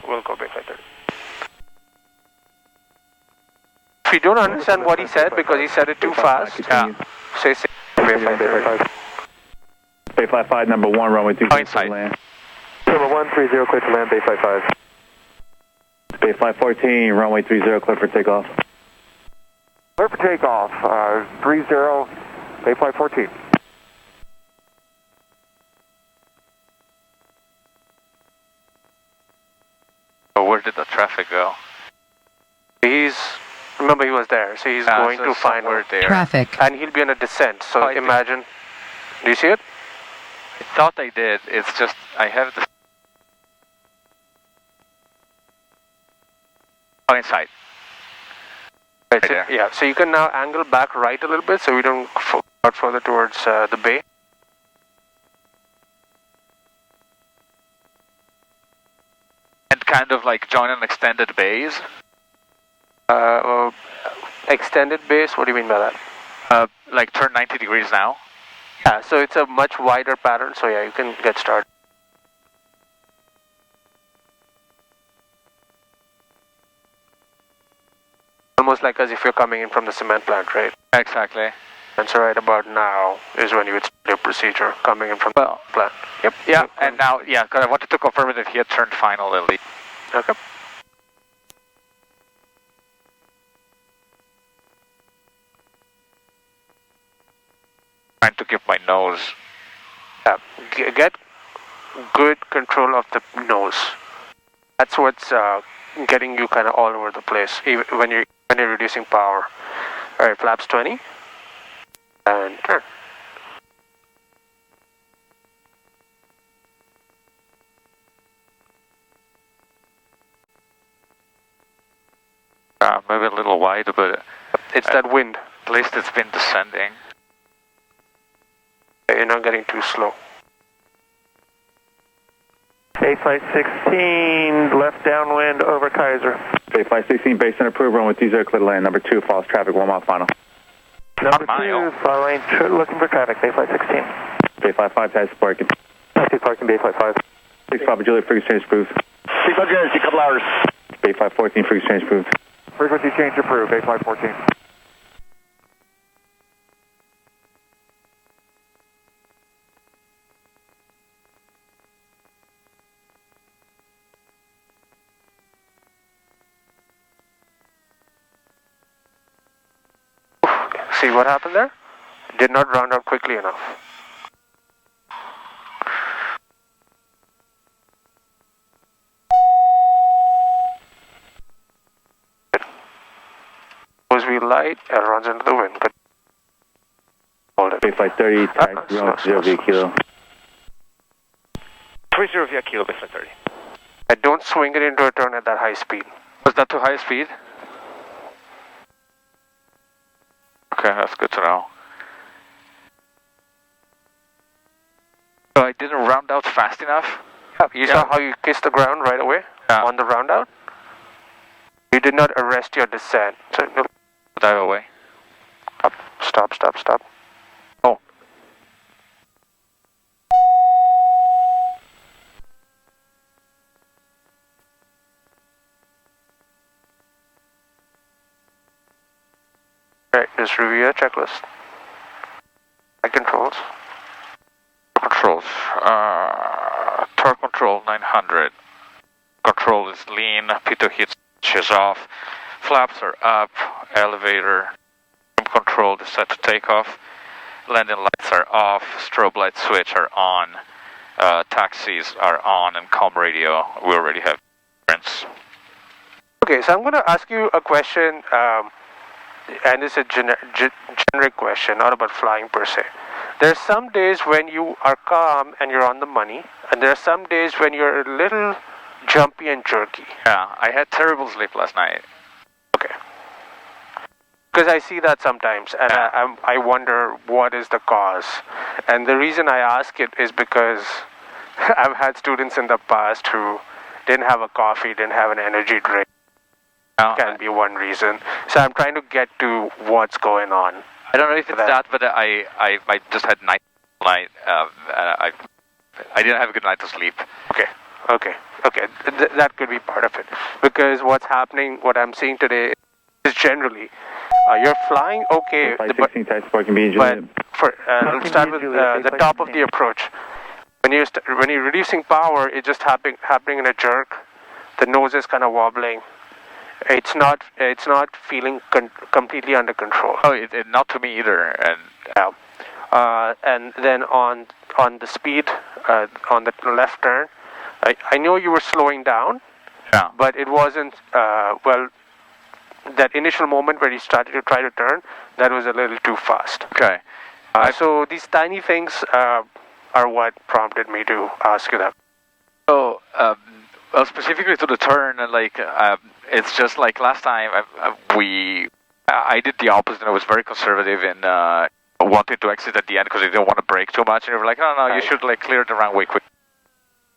We'll go Bay flight 30. If you don't understand what he said because he said it too fast, say Bay flight 30. Bay flight 5, number 1, runway 30. Inside. Land. Number 130, clear to land, Bay flight 5. Bay flight 14, runway 30, clear for takeoff. Clear for takeoff, 30, Bay flight 14. Oh, where did the traffic go? Remember he was there, so he's going to find where there. Traffic. And he'll be on a descent, so imagine. Do you see it? I thought I did, it's just, I have the... Oh, inside. Right, so, yeah, so you can now angle back right a little bit so we don't go out further towards the bay. And kind of like join an extended base? Extended base, what do you mean by that? Like turn 90 degrees now? Yeah, so it's a much wider pattern, so yeah, you can get started. Almost like as if you're coming in from the cement plant, right? Exactly. And so right about now is when you would start your procedure coming in from the plant. Yep. Yeah, and now, yeah, because I wanted to confirm that he had turned finally. Okay. Trying to keep my nose. Yeah, get good control of the nose. That's what's getting you kind of all over the place, even when you're reducing power. All right, flaps 20, and turn. Maybe a little wide, but it's that wind. At least it's been descending. You're not getting too slow. Bay flight 16, left downwind over Kaiser. Bay flight 16, base and approved, runway 30, clear to land. Number 2, false traffic, 1 mile final. Number 2, fly lane, looking for traffic, Bayflight 16. Bayflight 5, taxi parking. Taxi parking, Bayflight 5. 6 Papa Juliet, frequency change approved. 6 Papa Juliet, a couple hours. Bayflight 14, frequency change approved. Frequency change approved, Bayflight 14. See what happened there? Did not round out quickly enough. Suppose we light, it runs into the wind. But hold it. Bayflight 30, taxi 0 via kilo. 30 via kilo, Bayflight 30. I don't swing it into a turn at that high speed. Was that too high speed? Okay, that's good to know. So I didn't round out fast enough? You saw how you kissed the ground right away on the round out? You did not arrest your descent. So dive away. Stop. Oh. Right, just review your checklist. Controls. Torque control 900. Control is lean. Pitot heat is off. Flaps are up. Elevator. Control is set to take off. Landing lights are off. Strobe light switch are on. Taxis are on, and comm radio. We already have clearance. Okay, so I'm going to ask you a question. And it's a generic question, not about flying per se. There's some days when you are calm and you're on the money, and there are some days when you're a little jumpy and jerky. Yeah, I had terrible sleep last night. Okay. Because I see that sometimes, and I wonder what is the cause. And the reason I ask it is because I've had students in the past who didn't have a coffee, didn't have an energy drink. Can be one reason. So I'm trying to get to what's going on. I don't know if it's that, but I just had night. I didn't have a good night to sleep. Okay. That could be part of it. Because what's happening, what I'm seeing today is generally, you're flying okay. But let's start with the top of the approach. When you're reducing power, it's just happening in a jerk. The nose is kind of wobbling. It's not feeling completely under control. Oh, not to me either. And then on the speed, on the left turn, I know you were slowing down. Yeah. But it wasn't that initial moment where you started to try to turn, that was a little too fast. Okay. So these tiny things are what prompted me to ask you that. So, well, specifically to the turn, it's just like last time I did the opposite. And I was very conservative in wanting to exit at the end because I didn't want to brake too much. And they were like, no, you should clear the runway quick.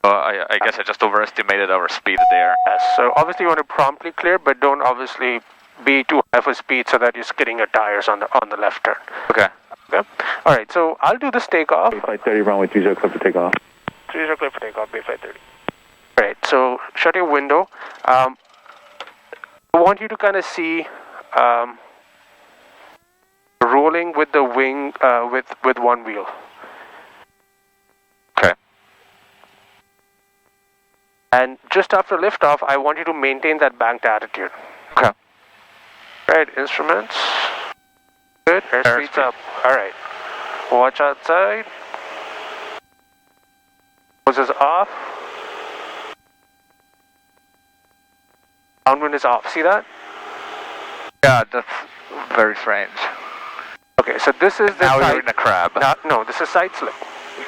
I guess I just overestimated our speed there. Yes, so obviously you want to promptly clear, but don't obviously be too high for speed so that you're skidding your tires on the left turn. Okay. All right, so I'll do this takeoff. Bayflight 30, runway 30, clear for takeoff. 30 clear for takeoff, Bayflight 30. All right, so shut your window. I want you to kind of see rolling with the wing with one wheel. Okay. And just after liftoff, I want you to maintain that banked attitude. Okay. Right, instruments. Good. Airspeed's up. All right. Watch outside. Nose is off. Downwind is off. See that? Yeah, that's very strange. Okay, so this is the now side. You're in a crab. No, this is side slip.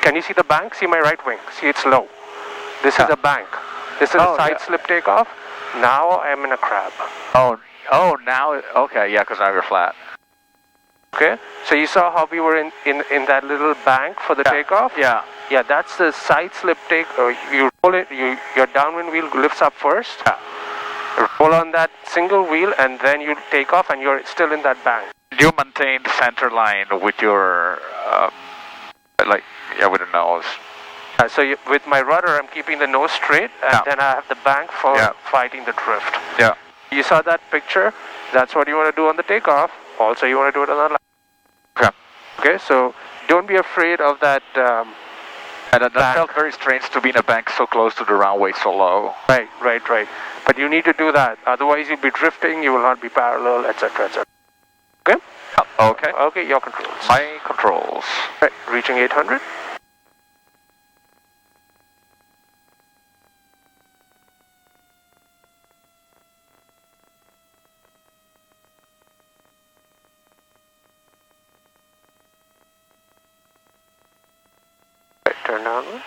Can you see the bank? See my right wing. See, it's low. This is a bank. This is a side slip takeoff. Now I am in a crab. Oh, now, okay, yeah, because now you're flat. Okay, so you saw how we were in that little bank for the takeoff? Yeah. Yeah, that's the side slip take. You roll it, your downwind wheel lifts up first. Yeah. Roll on that single wheel and then you take off and you're still in that bank. you maintain the center line with your, with the nose? So with my rudder, I'm keeping the nose straight, and then I have the bank for fighting the drift. Yeah. You saw that picture? That's what you want to do on the takeoff. Also, you want to do it on the land. Okay. Okay, so don't be afraid of that. And that felt very strange to be in a bank so close to the runway, so low. Right. But you need to do that. Otherwise, you'll be drifting, you will not be parallel, etc., etc. Okay? Okay. Okay, your controls. My controls. Right, reaching 800. Right, turn down.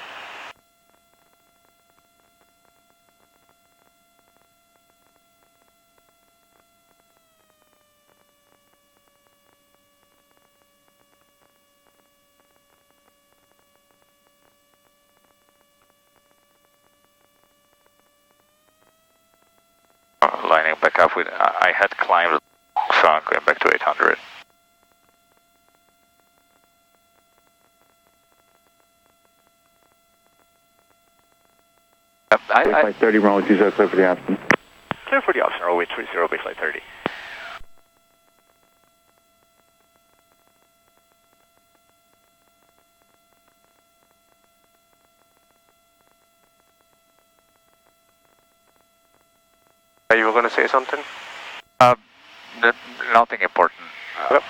Lining back up with, I had climbed, so I'm going back to 800. Flight 30, run with 20, clear for the Aspen. Clear for the Austin, runway 30, base flight 30. You were going to say something? Nothing important. Yep.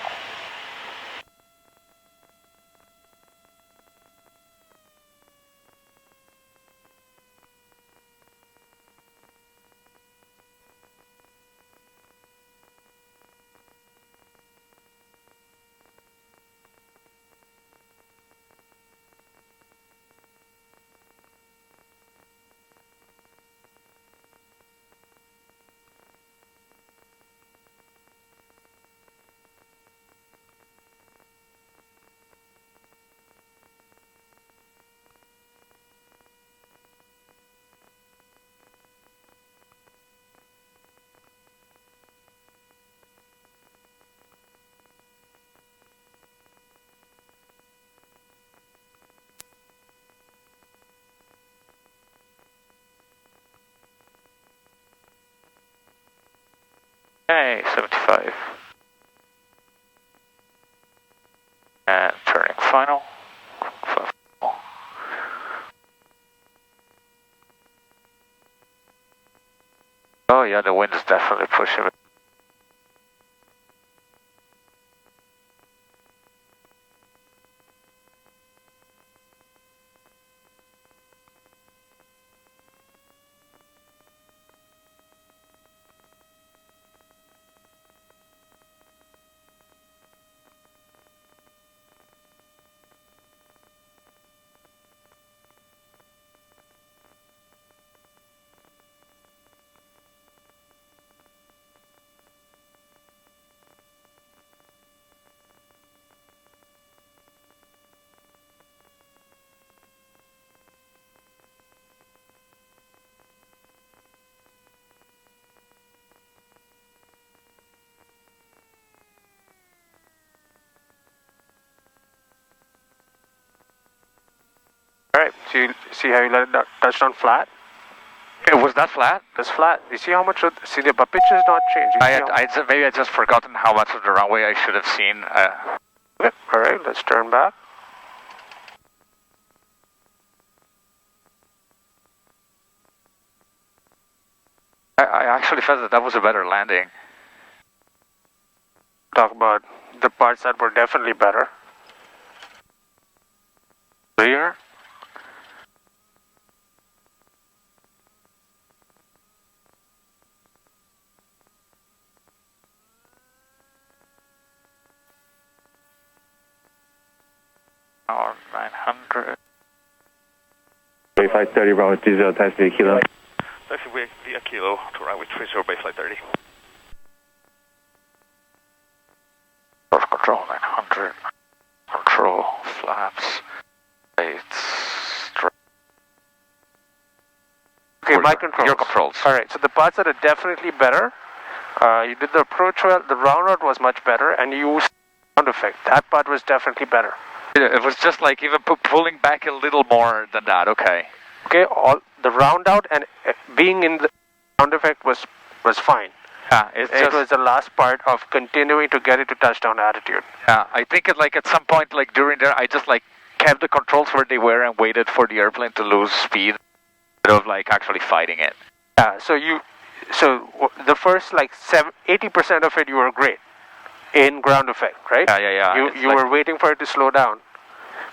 Okay, 75. And turning final. Oh yeah, the wind is definitely pushing it. Alright, so you see how you let it touch down flat? It was that flat? That's flat. You see how much see the pitch has not changed. Maybe I just forgotten how much of the runway I should have seen. Okay, alright, let's turn back. I actually felt that was a better landing. Talk about the parts that were definitely better. Clear. Or 900. 530, runway 20, taxi via Kilo. Taxi via Kilo to runway 30, base flight 30. Source control 900. Control flaps. Okay, my controls. Your controls. Alright, so the parts that are definitely better You did the approach well. The round out was much better, and you used sound effect. That part was definitely better. It was just like even pulling back a little more than that. Okay. Okay, all the round out and being in the sound effect was fine. Yeah, it was the last part of continuing to get it to touchdown attitude. Yeah, I think at some point, like during there, I just like kept the controls where they were and waited for the airplane to lose speed instead of like actually fighting it. Yeah, so the first like 80% of it you were great in ground effect, right? Yeah. You were waiting for it to slow down,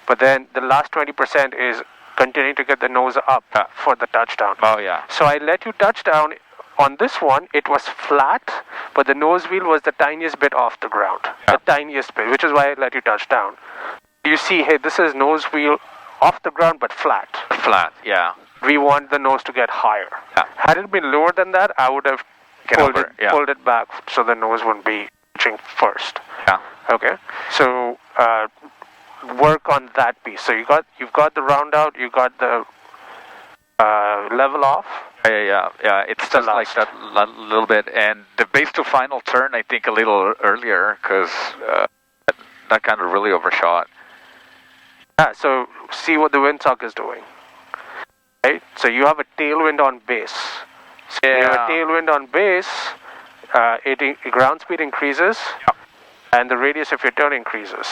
but then the last 20% is continuing to get the nose up for the touchdown. Oh yeah. So I let you touch down. On this one, it was flat, but the nose wheel was the tiniest bit off the ground. Yeah. The tiniest bit, which is why I let you touch down. You see, hey, this is nose wheel off the ground, but flat. Flat, yeah. We want the nose to get higher. Yeah. Had it been lower than that, I would have pulled it back so the nose wouldn't be reaching first. Yeah. Okay. So work on that piece. So you've got the round out, you got the level off. Yeah. It's just like that little bit, and the base to final turn, I think a little earlier because that kind of really overshot. Yeah. So see what the windsock is doing. Right. So you have a tailwind on base. So you have a tailwind on base. Ground speed increases, and the radius of your turn increases.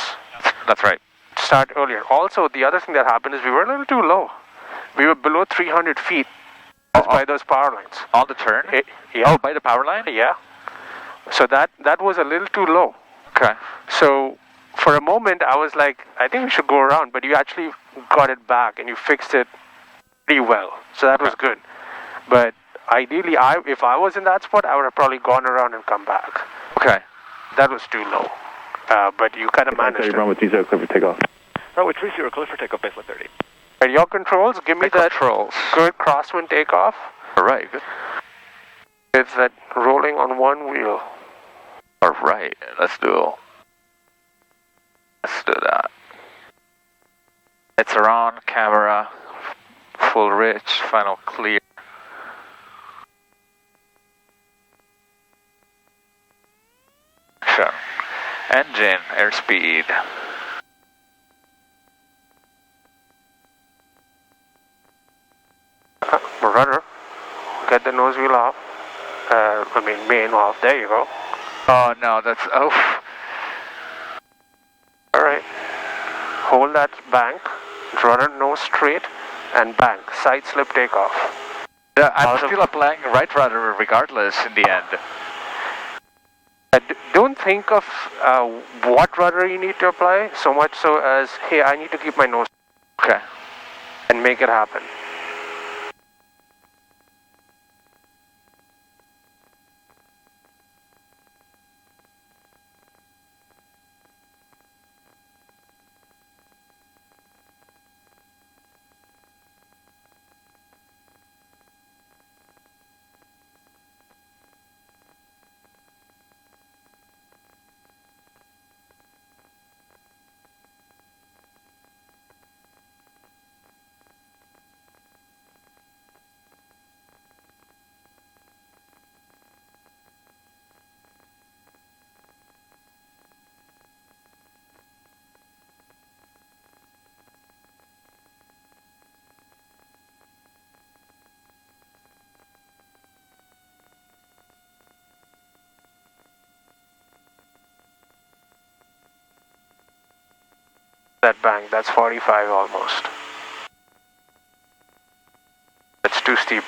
That's right. Start earlier. Also, the other thing that happened is we were a little too low. We were below 300 feet. By those power lines. On the turn? Yeah. Oh, by the power line? Yeah. So that was a little too low. Okay. So for a moment I was like, I think we should go around, but you actually got it back and you fixed it pretty well. So that was good. But ideally, if I was in that spot, I would have probably gone around and come back. Okay. That was too low. But you kind of managed it. Run with 30, clear for takeoff. Runway 30, clear for takeoff, baseline 30. And your controls, give me that controls. Good crosswind takeoff. All right, good. With that rolling on one wheel. All right, let's do that. Lights are on, camera, full rich, final clear. Sure. Engine, airspeed. Rudder, get the nose wheel off. Main off. There you go. Oh no, that's All right. Hold that bank. Rudder nose straight and bank. Side slip takeoff. Yeah, I'm still applying right rudder regardless in the end. Don't think of what rudder you need to apply so much so as, hey, I need to keep my nose. Okay. And make it happen. That bank, that's 45 almost. It's too steep.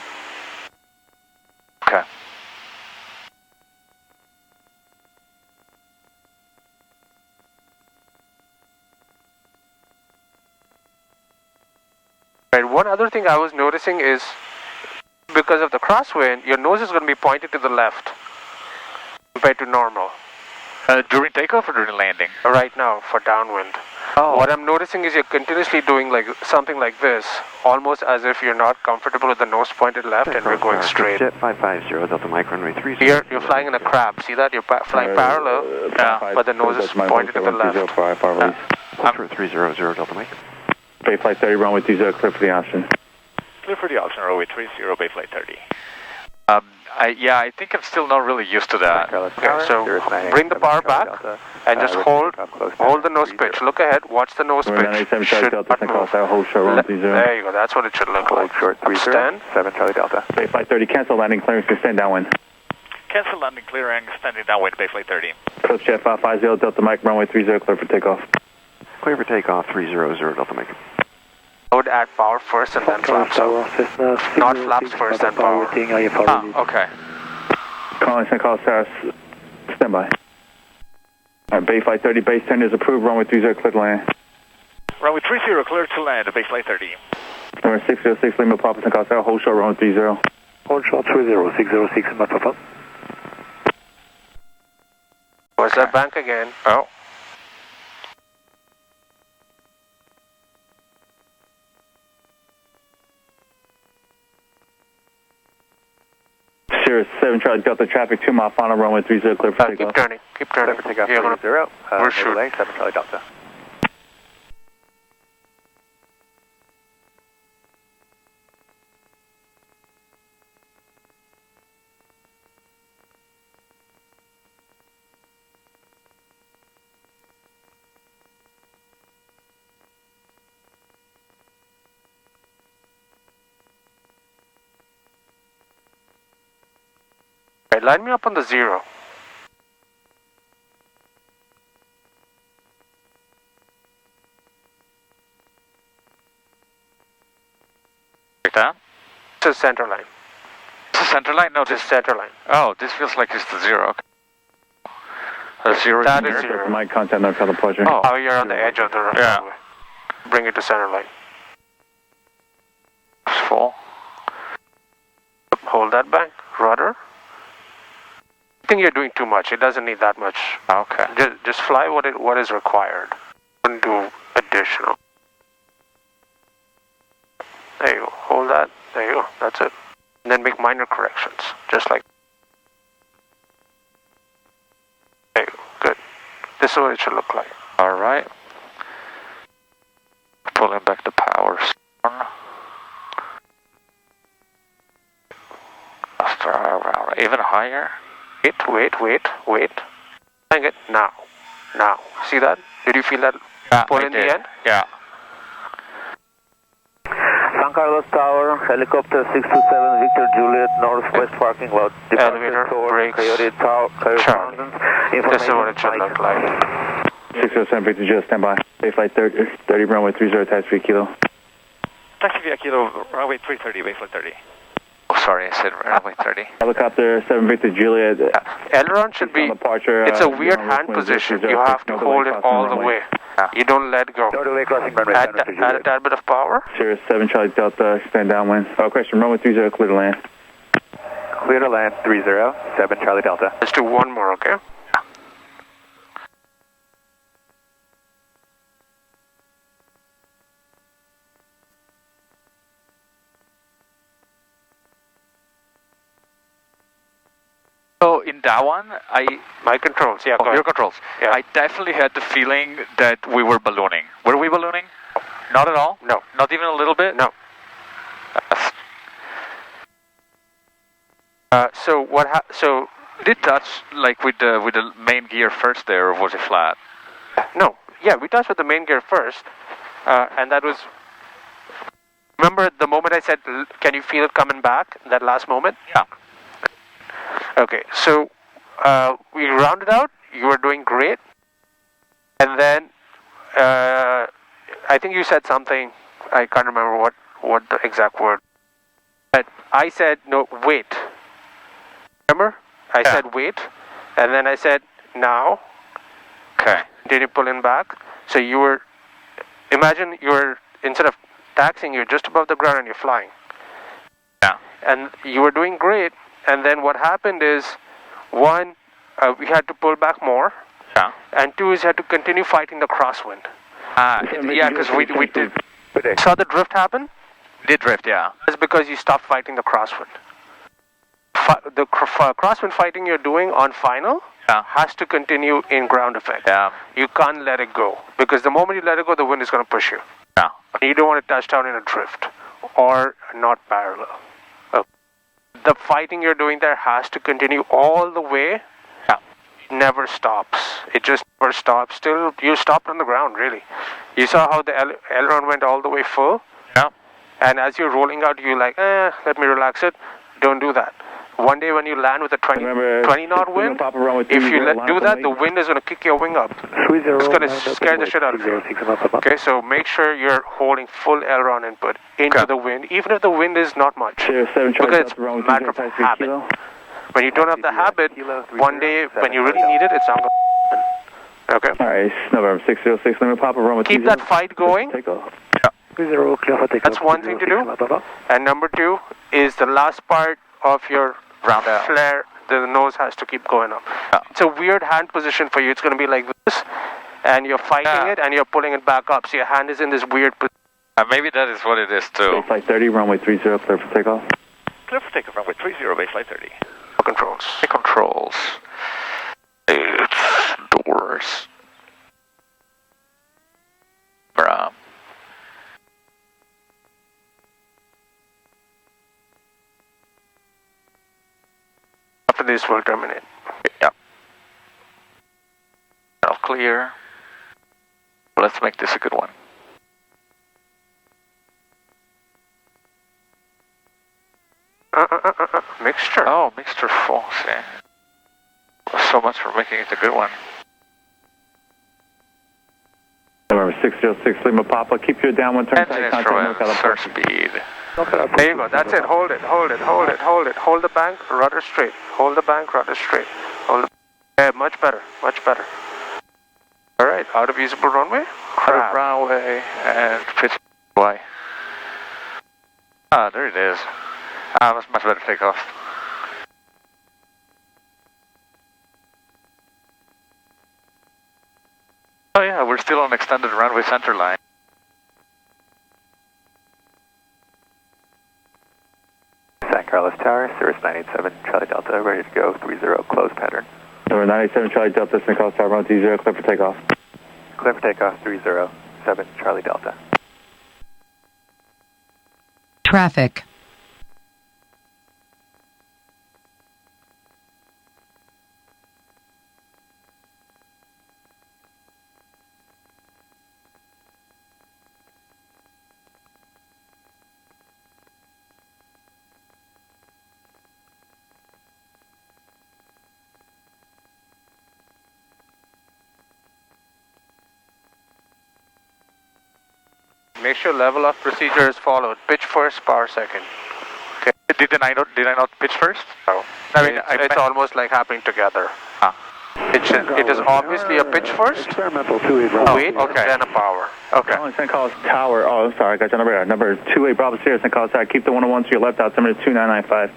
Okay. Right, one other thing I was noticing is because of the crosswind, your nose is going to be pointed to the left compared to normal. During takeoff or during landing? Right now, for downwind. Oh. What I'm noticing is you're continuously doing like something like this, almost as if you're not comfortable with the nose pointed left and we're going straight. Jet 550, Delta Mike, runway 30. You're flying in a crab. See that? You're flying parallel, but the nose is pointed to the left. Ultra 300, Delta Mike. Bay flight 30, runway 30, clear for the option. Clear for the option, runway 30, bay flight 30. Yeah, I think I'm still not really used to that. Okay, so bring the power back and just hold the nose pitch. Look ahead, watch the nose pitch. Should not move. There you go, that's what it should look like. Stand. 7 Charlie Delta. Bay Flight 30, cancel landing clearance, stand downwind. Cancel landing clearing, standing downwind, Bay Flight 30. Coast Jet 550, Delta Mike, runway 30, clear for takeoff. Clear for takeoff, 300, Delta Mike. I would add power first and then flaps out. Not flaps first and power. Okay. Calling St. Carlos Terrace, stand by. Alright, Bay Flight 30, base 10 is approved, runway 30, clear to land. Runway 30, clear to land, Bay Flight 30. Number 606, Lima Papa St. Carlos Terrace, hold short, runway 30. Hold short 30, 606, Lima Papa. Where's that bank again? Oh. Sirius 7 Charlie Delta traffic 2 mile final runway 30 clear for takeoff. Keep turning. Clear for takeoff, You're 30. We're shooting. 7 Charlie Delta. Right, line me up on the 0. That? It's a center line. It's a center line? No, this center line. Oh, this feels like it's the 0. The 0 that is 0. My contact no color pleasure. Oh, you're on the edge of the runway. Yeah. Bring it to center line. It's full. Hold that bank. Rudder. I think you're doing too much. It doesn't need that much. Okay. Just fly what is required. Don't do additional. There you go. Hold that. There you go. That's it. And then make minor corrections. Just like. There you go. Good. This is what it should look like. Alright. Pulling back the power. Even higher. Wait. Hang it. Now. See that? Did you feel that pull in the end? Yeah. San Carlos Tower, helicopter 627, Victor Juliet, northwest parking lot. Elevator, brakes. Coyote Mountains. This is what it should look like. 607, Victor Juliet, stand by. Bay Flight 30, runway 30, taxi via Kilo. Taxi via Kilo, runway 330, Bay Flight 30. Oh, sorry, I said runway 30. Helicopter 7 Victor Juliet. Aileron should be, it's a weird hand position. You have to hold it all the way. You don't let go. No delay crossing runway. Add a tad bit of power. Sirius 7 Charlie Delta, stand downwind. Question, runway 30, clear to land. Clear to land, 30, 7 Charlie Delta. Let's do one more, okay? So in that one, my controls, yeah, go ahead. Your controls. Yeah. I definitely had the feeling that we were ballooning. Were we ballooning? Not at all? No. Not even a little bit? No. So did it touch like with the main gear first there, or was it flat? No. Yeah, we touched with the main gear first, and that was. Remember the moment I said, "Can you feel it coming back?" That last moment. Yeah. Okay, so we rounded out. You were doing great, and then I think you said something. I can't remember what the exact word. But I said no. Wait. Remember? I said wait, and then I said now. Okay. Did you pull in back? So you were. Imagine instead of taxiing, you're just above the ground and you're flying. Yeah. And you were doing great. And then what happened is, one, we had to pull back more. Yeah. And two is you had to continue fighting the crosswind. Yeah, because we did. Saw the drift happen? Did drift, yeah. That's because you stopped fighting the crosswind. The crosswind fighting you're doing on final has to continue in ground effect. Yeah. You can't let it go. Because the moment you let it go, the wind is going to push you. Yeah. You don't want to touch down in a drift or not parallel. the fighting you're doing there has to continue all the way. Yeah. Never stops. It just never stops. Still, you stopped on the ground, really. You saw how the aileron went all the way full? Yeah. And as you're rolling out, you're like, let me relax it. Don't do that. One day when you land with a 20 knot wind, if you do that, the wind is going to kick your wing up. It's going to scare the shit out of you. Okay, so make sure you're holding full aileron input into the wind, even if the wind is not much. Because it's a matter of habit. When you don't have the habit, one day when you really need it, it's not going to happen. Okay? Alright, November 606, let me pop a run with keep that fight going. Take off. That's one thing to do. And number two is the last part of your flare, the nose has to keep going up. It's a weird hand position for you. It's going to be like this, and you're fighting it, and you're pulling it back up. So your hand is in this weird position. Maybe that is what it is too. Flight 30, runway 30, clear for takeoff. Clear for takeoff, runway 30, baseflight 30. Controls. Controls. It's doors. Bruh. After this, we'll terminate. Yeah. All clear. Let's make this a good one. Mixture. Oh, mixture false. Yeah. So much for making it a good one. November 606, Lima Papa, keep your downwind turn engine instruments, surge speed. There you go. That's it. Hold it. Hold it. Hold it. Hold it. Hold the bank. Rudder straight. Hold the bank. Rudder straight. Hold the. Yeah, much better. Much better. All right. Out of usable runway. Out of runway and pitch Y. Ah, there it is. That's much better takeoff. Oh yeah, we're still on extended runway center line. San Carlos Tower, Cirrus 987, Charlie Delta, ready to go, 30, close pattern. Number 987, Charlie Delta, San Carlos Tower, run 30, clear for takeoff. Clear for takeoff, 307, Charlie Delta. Traffic. Make sure level of procedure is followed. Pitch first, power second. Okay. Did I not pitch first? No. I mean, it's almost like happening together. It is obviously a pitch first, wait, then a power. Okay. San Carlos Tower. Oh, I'm sorry. I got your number. Number 28 Bravo Sierra, San Carlos Tower. Keep the 101 to your left, altimeter 2995.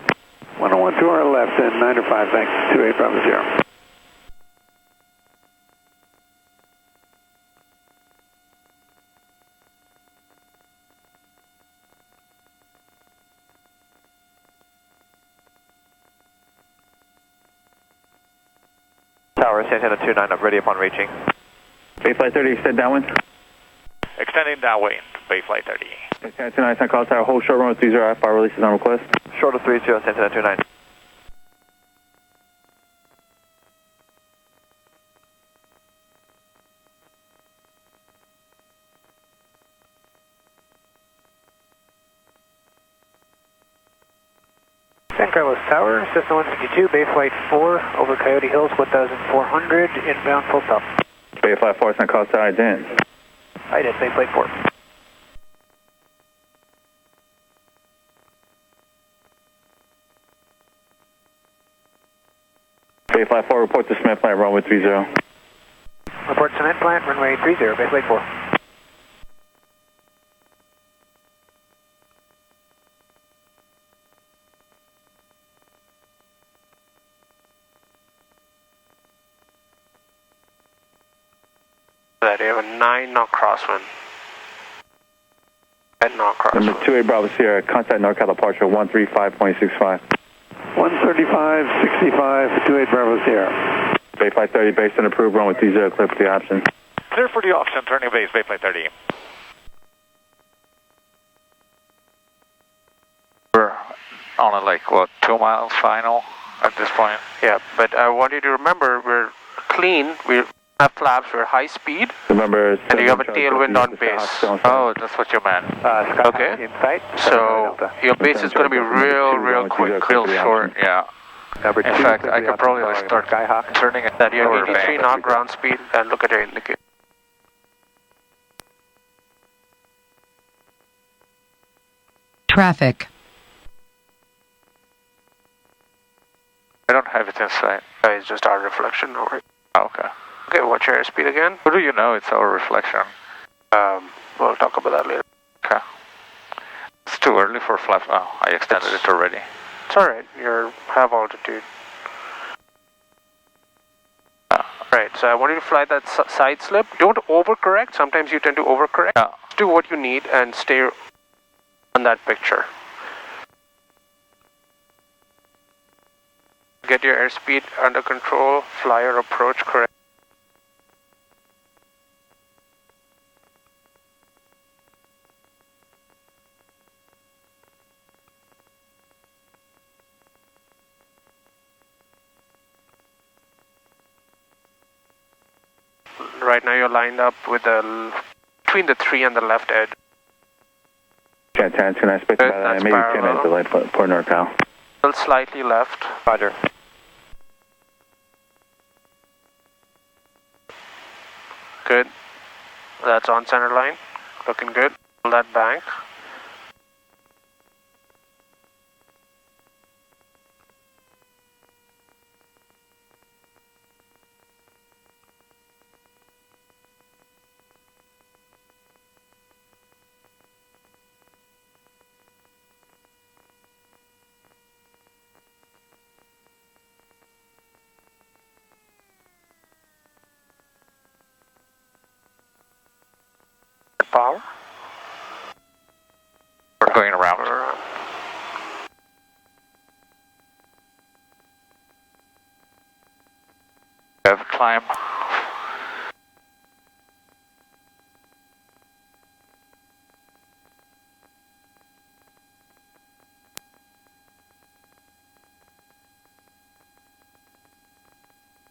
101 to our left and 905, thanks. 28 Bravo Sierra. Tower, Santana 29 up, ready upon reaching. Bayflight 30, extend downwind. Extending downwind, Bayflight 30. Santana 29, San Carlos Tower, hold short run with 30, IFR releases on request. Short of 30, Santana 29. San Carlos Tower, Cessna 152, Bayflight 4, over Coyote Hills, 1,400, inbound full stop. Bayflight 4, San Carlos Tower, I didn't. I did, Bayflight 4. Bayflight 4, report to Smith Plant, runway 30. Report Cement Plant, runway 30, Bayflight 4. That you have a 9 knot crosswind. 10 knot crosswind. Number 28 Bravo Sierra, contact NorCal departure 135.65. 135.65, 28 Bravo Sierra. Bayflight 30, based on approved, run with 30, clear for the option. Clear for the option, turning base, Bayflight 30. We're on a, like, what, 2 mile final at this point? Yeah, but I want you to remember we're clean, we have flaps, we're high speed, remember, and you have a tailwind on base. Oh, that's what you meant. Okay, so your base is going to be real quick, real short, yeah. In fact, I could probably start turning it at your 83 knot ground speed and look at your indicator. Traffic. I don't have it in sight. It's just our reflection over it. Oh, okay. Okay, what's your airspeed again? How do you know it's our reflection? We'll talk about that later. Okay. It's too early for flap. Oh, I extended it already. It's alright, you have altitude. Right, so I want you to fly that side slip. Don't overcorrect. Sometimes you tend to overcorrect. Yeah. Do what you need and stay on that picture. Get your airspeed under control, fly your approach correct. Right now you're lined up with between the 3 and the left edge. Okay, can I expect about maybe 10 minutes delay for NorCal? Slightly left. Roger. Good. That's on center line. Looking good. Pull that bank. Power. We're going around. We have a climb.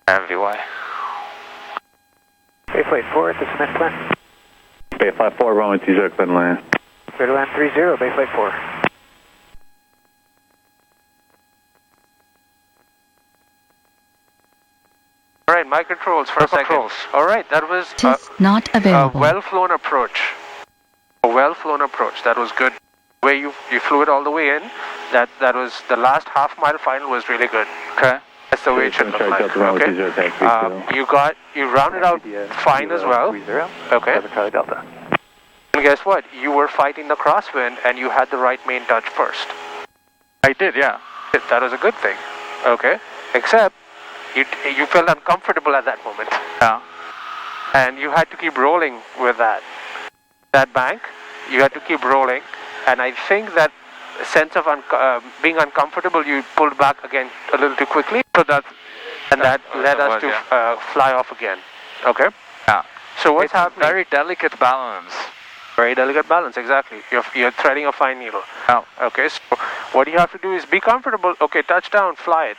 MVY. Bayflight 4 at the Smith plant. Bayflight 4, runway 20, clear to land. Clear to land 30, Bayflight 4. Alright, my controls for a second. Alright, that was not available. A well-flown approach. A well-flown approach. That was good. The way you flew it all the way in, that was the last half-mile final was really good. Okay. That's the way it should look like. Okay. You rounded out fine as well. Okay. And guess what? You were fighting the crosswind and you had the right main touch first. I did, yeah. That was a good thing. Okay. Except you felt uncomfortable at that moment. Yeah. And you had to keep rolling with that bank. You had to keep rolling, and I think that sense of being uncomfortable, you pulled back again a little too quickly. So that led us to fly off again. Okay. Yeah. So what's happening? Very delicate balance. Very delicate balance, exactly. You're threading a fine needle. Oh. Okay. So what you have to do is be comfortable. Okay, touchdown, fly it.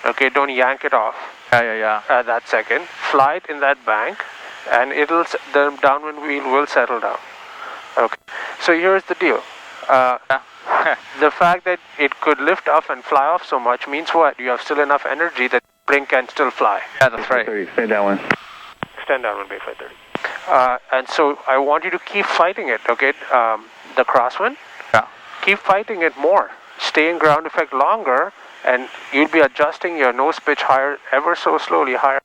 Okay, don't yank it off. Yeah. That second, fly it in that bank, and the downwind wheel will settle down. Okay. So here's the deal. The fact that it could lift off and fly off so much means what? You have still enough energy that the plane can still fly. Yeah, that's right. Extend downwind. Extend downwind, Bayflight 30. And so I want you to keep fighting it, okay? The crosswind. Yeah. Keep fighting it more. Stay in ground effect longer, and you'll be adjusting your nose pitch higher, ever so slowly, higher,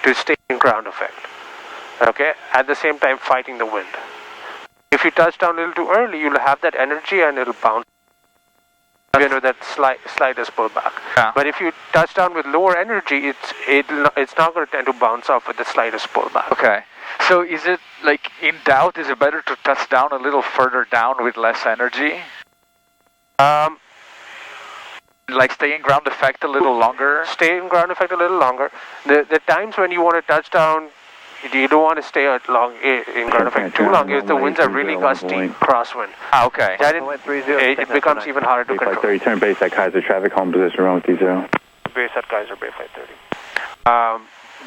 to stay in ground effect. Okay? At the same time, fighting the wind. If you touch down a little too early, you'll have that energy and it'll bounce. You know, that slightest pullback. Yeah. But if you touch down with lower energy, it's not going to tend to bounce off with the slightest pullback. Okay. So is it, like, in doubt, is it better to touch down a little further down with less energy? Like stay in ground effect a little longer? Stay in ground effect a little longer. The times when you want to touch down you don't want to stay out long in ground effect too long if the winds are really gusty, crosswind. Okay. Then it becomes even harder to control. 30, turn base at Kaiser, traffic home position, run with D0. Base at Kaiser, Bay Flight 30.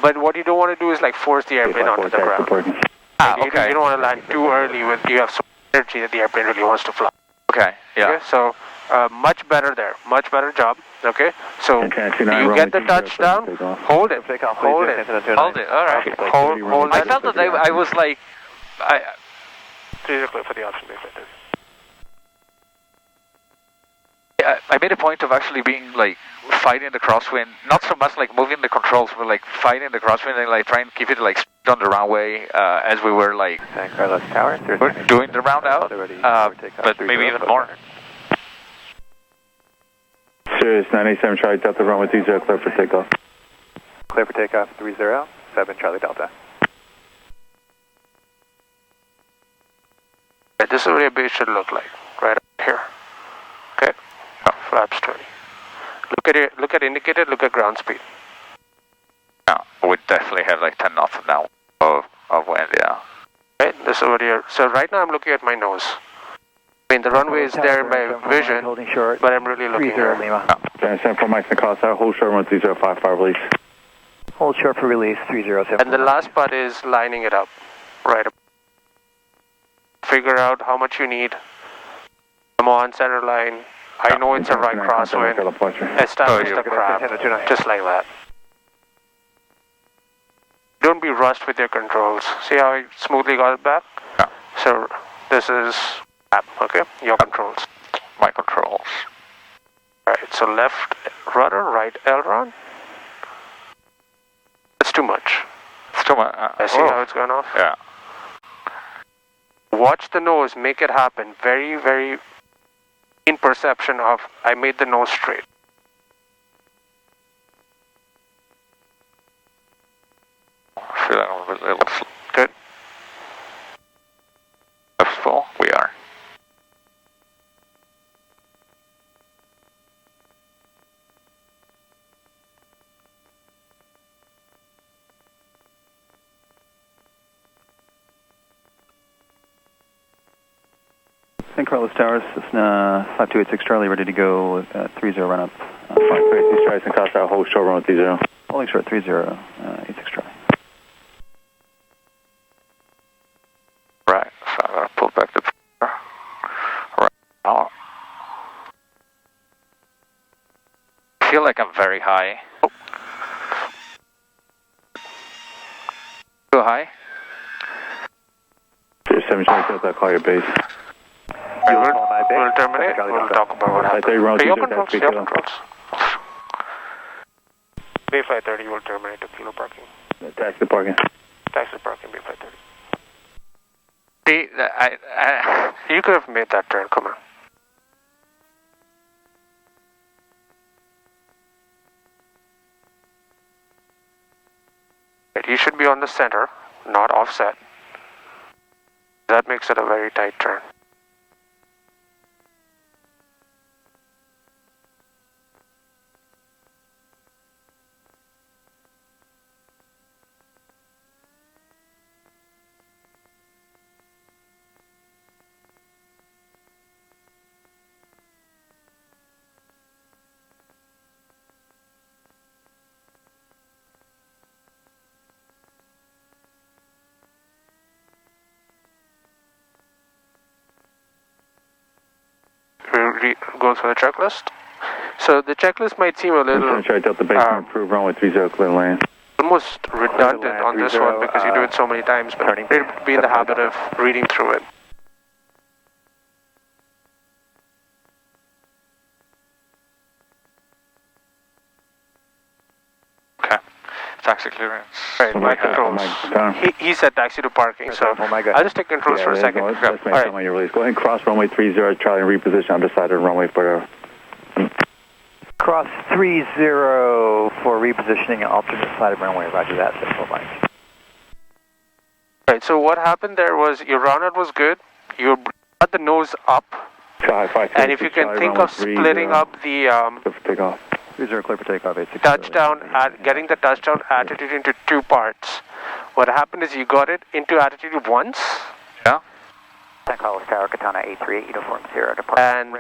But what you don't want to do is like force the airplane onto the ground. Okay. You don't want to land too early when you have so much energy that the airplane really wants to fly. Okay, yeah. Okay, so much better there, much better job. Okay, so you get the touchdown, hold it, hold it, all right. Hold I felt that I was like, 30 clear for the option, Bay Flight 30. I made a point of actually being like fighting the crosswind, not so much like moving the controls, but like fighting the crosswind and like trying to keep it like on the runway as we were like doing the round out, but maybe even more. Sirius 987 Charlie Delta, run with D0, clear for takeoff. Clear for takeoff, 307 Charlie Delta. Okay, this is what your base should look like, right up here. Okay, flaps 20. Look at indicator, look at ground speed. Yeah, we definitely have like 10 knots now of wind, yeah. Okay, this is what you're, so right now I'm looking at my nose. I mean, the runway is there in my vision, but I'm really looking here. Stand for Mike Nicola, hold short, run with D055 release. Hold short for release, 307. And the last part is lining it up, right up. Figure out how much you need. I'm on center line. I know it's a right crosswind. Establish the crab, just like that. Don't be rushed with your controls. See how I smoothly got it back? Yeah. So this is okay, your controls. My controls. Alright, so left rudder, right aileron. That's too much. It's too much. I see how it's going off? Yeah. Watch the nose, make it happen. Very, very in perception of I made the nose straight. I feel like I'm a little good. Left's full. We are. St. Carlos Towers, Cessna 5286 Charlie, ready to go, 30 run up. 536 Charlie, St. Carlos Towers, hold short, run with D0. Holding short, 3086 Charlie. Right, so I'm going to pull back the right now. I feel like I'm very high. Too high? 7 Charlie Delta, call your base. We'll terminate. We'll talk about what happened. Your controls, your controls. Bay Flight 30 will terminate to kilo parking. Taxi parking. Taxi parking, Bay Flight 30. See, you could have made that turn, come on. You should be on the center, not offset. That makes it a very tight turn. Goes for the checklist. So the checklist might seem a little Delta base improve run with 30 clear lane. Almost redundant on this one because you do it so many times, but be in the habit of reading through it. Okay. Taxi clearance. Right, my controls. He said taxi to parking, so I'll just take controls for a second. Let's make some on your release. Go ahead and cross runway 30, Charlie, and reposition on the side of the runway for Cross 30 for repositioning alternate side of runway. Roger that, Central Mike. Right, so what happened there was your runout was good. You brought the nose up. And if you can think of splitting up the takeoff. 30 clear for takeoff, 86. Touchdown, getting the touchdown attitude into two parts. what happened is you got it into attitude once. Yeah. San Carlos Tower, Katana 838, uniform 0, departure. And,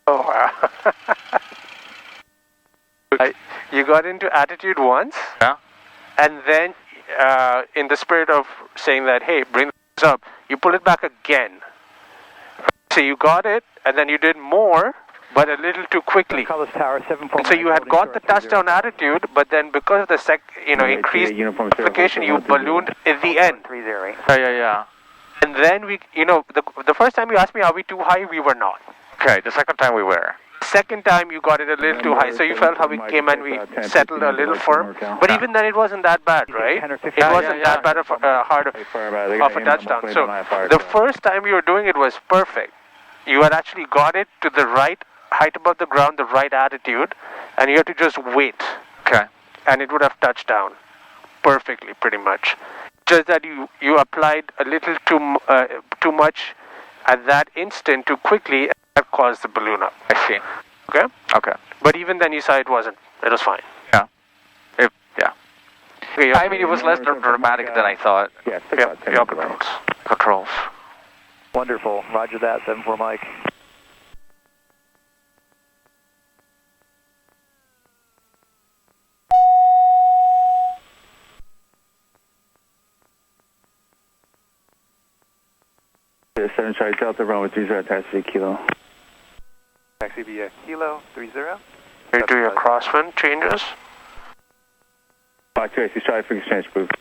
oh, wow. You got into attitude once. Yeah. And then, in the spirit of saying that, hey, bring this up, you pull it back again. So you got it, and then you did more, but a little too quickly. Tower, and so you had got the touchdown attitude, but then because of the increased application, you ballooned at the end. Yeah. And then the first time you asked me, are we too high? We were not. Okay, the second time we were. Second time you got it a little too high, so you felt how we came and we settled a little firm. But even then it wasn't that bad, right? It wasn't that bad of hard of a touchdown. So the first time you were doing it was perfect. You had actually got it to the right height above the ground, the right attitude, and you had to just wait. Okay. And it would have touched down perfectly, pretty much. Just that you applied a little too much at that instant too quickly, and that caused the balloon up. I see. Okay? Okay. But even then you saw it wasn't. It was fine. Yeah. Yeah. Okay, I mean, it was less dramatic than I thought. Yeah, your controls. Controls. Wonderful. Roger that, 7-4 Mike. Yeah, 7 Charlie Delta, runway 30, taxi Kilo. Taxi via Kilo 30. You do your crosswind changes? Mach 2, Charlie, frequency change approved.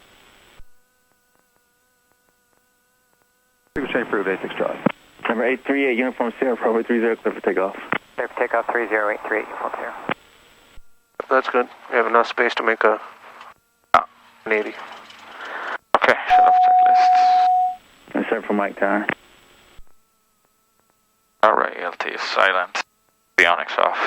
Frequency change approved, 86 Charlie. Number 838, uniform 0, runway 30, clear for takeoff. Clear for takeoff, 30-838, uniform 0. That's good. We have enough space to make a 180. Okay, shut off checklist. And 7 for Mike Tower. Alright, LT is silent. Avionics off.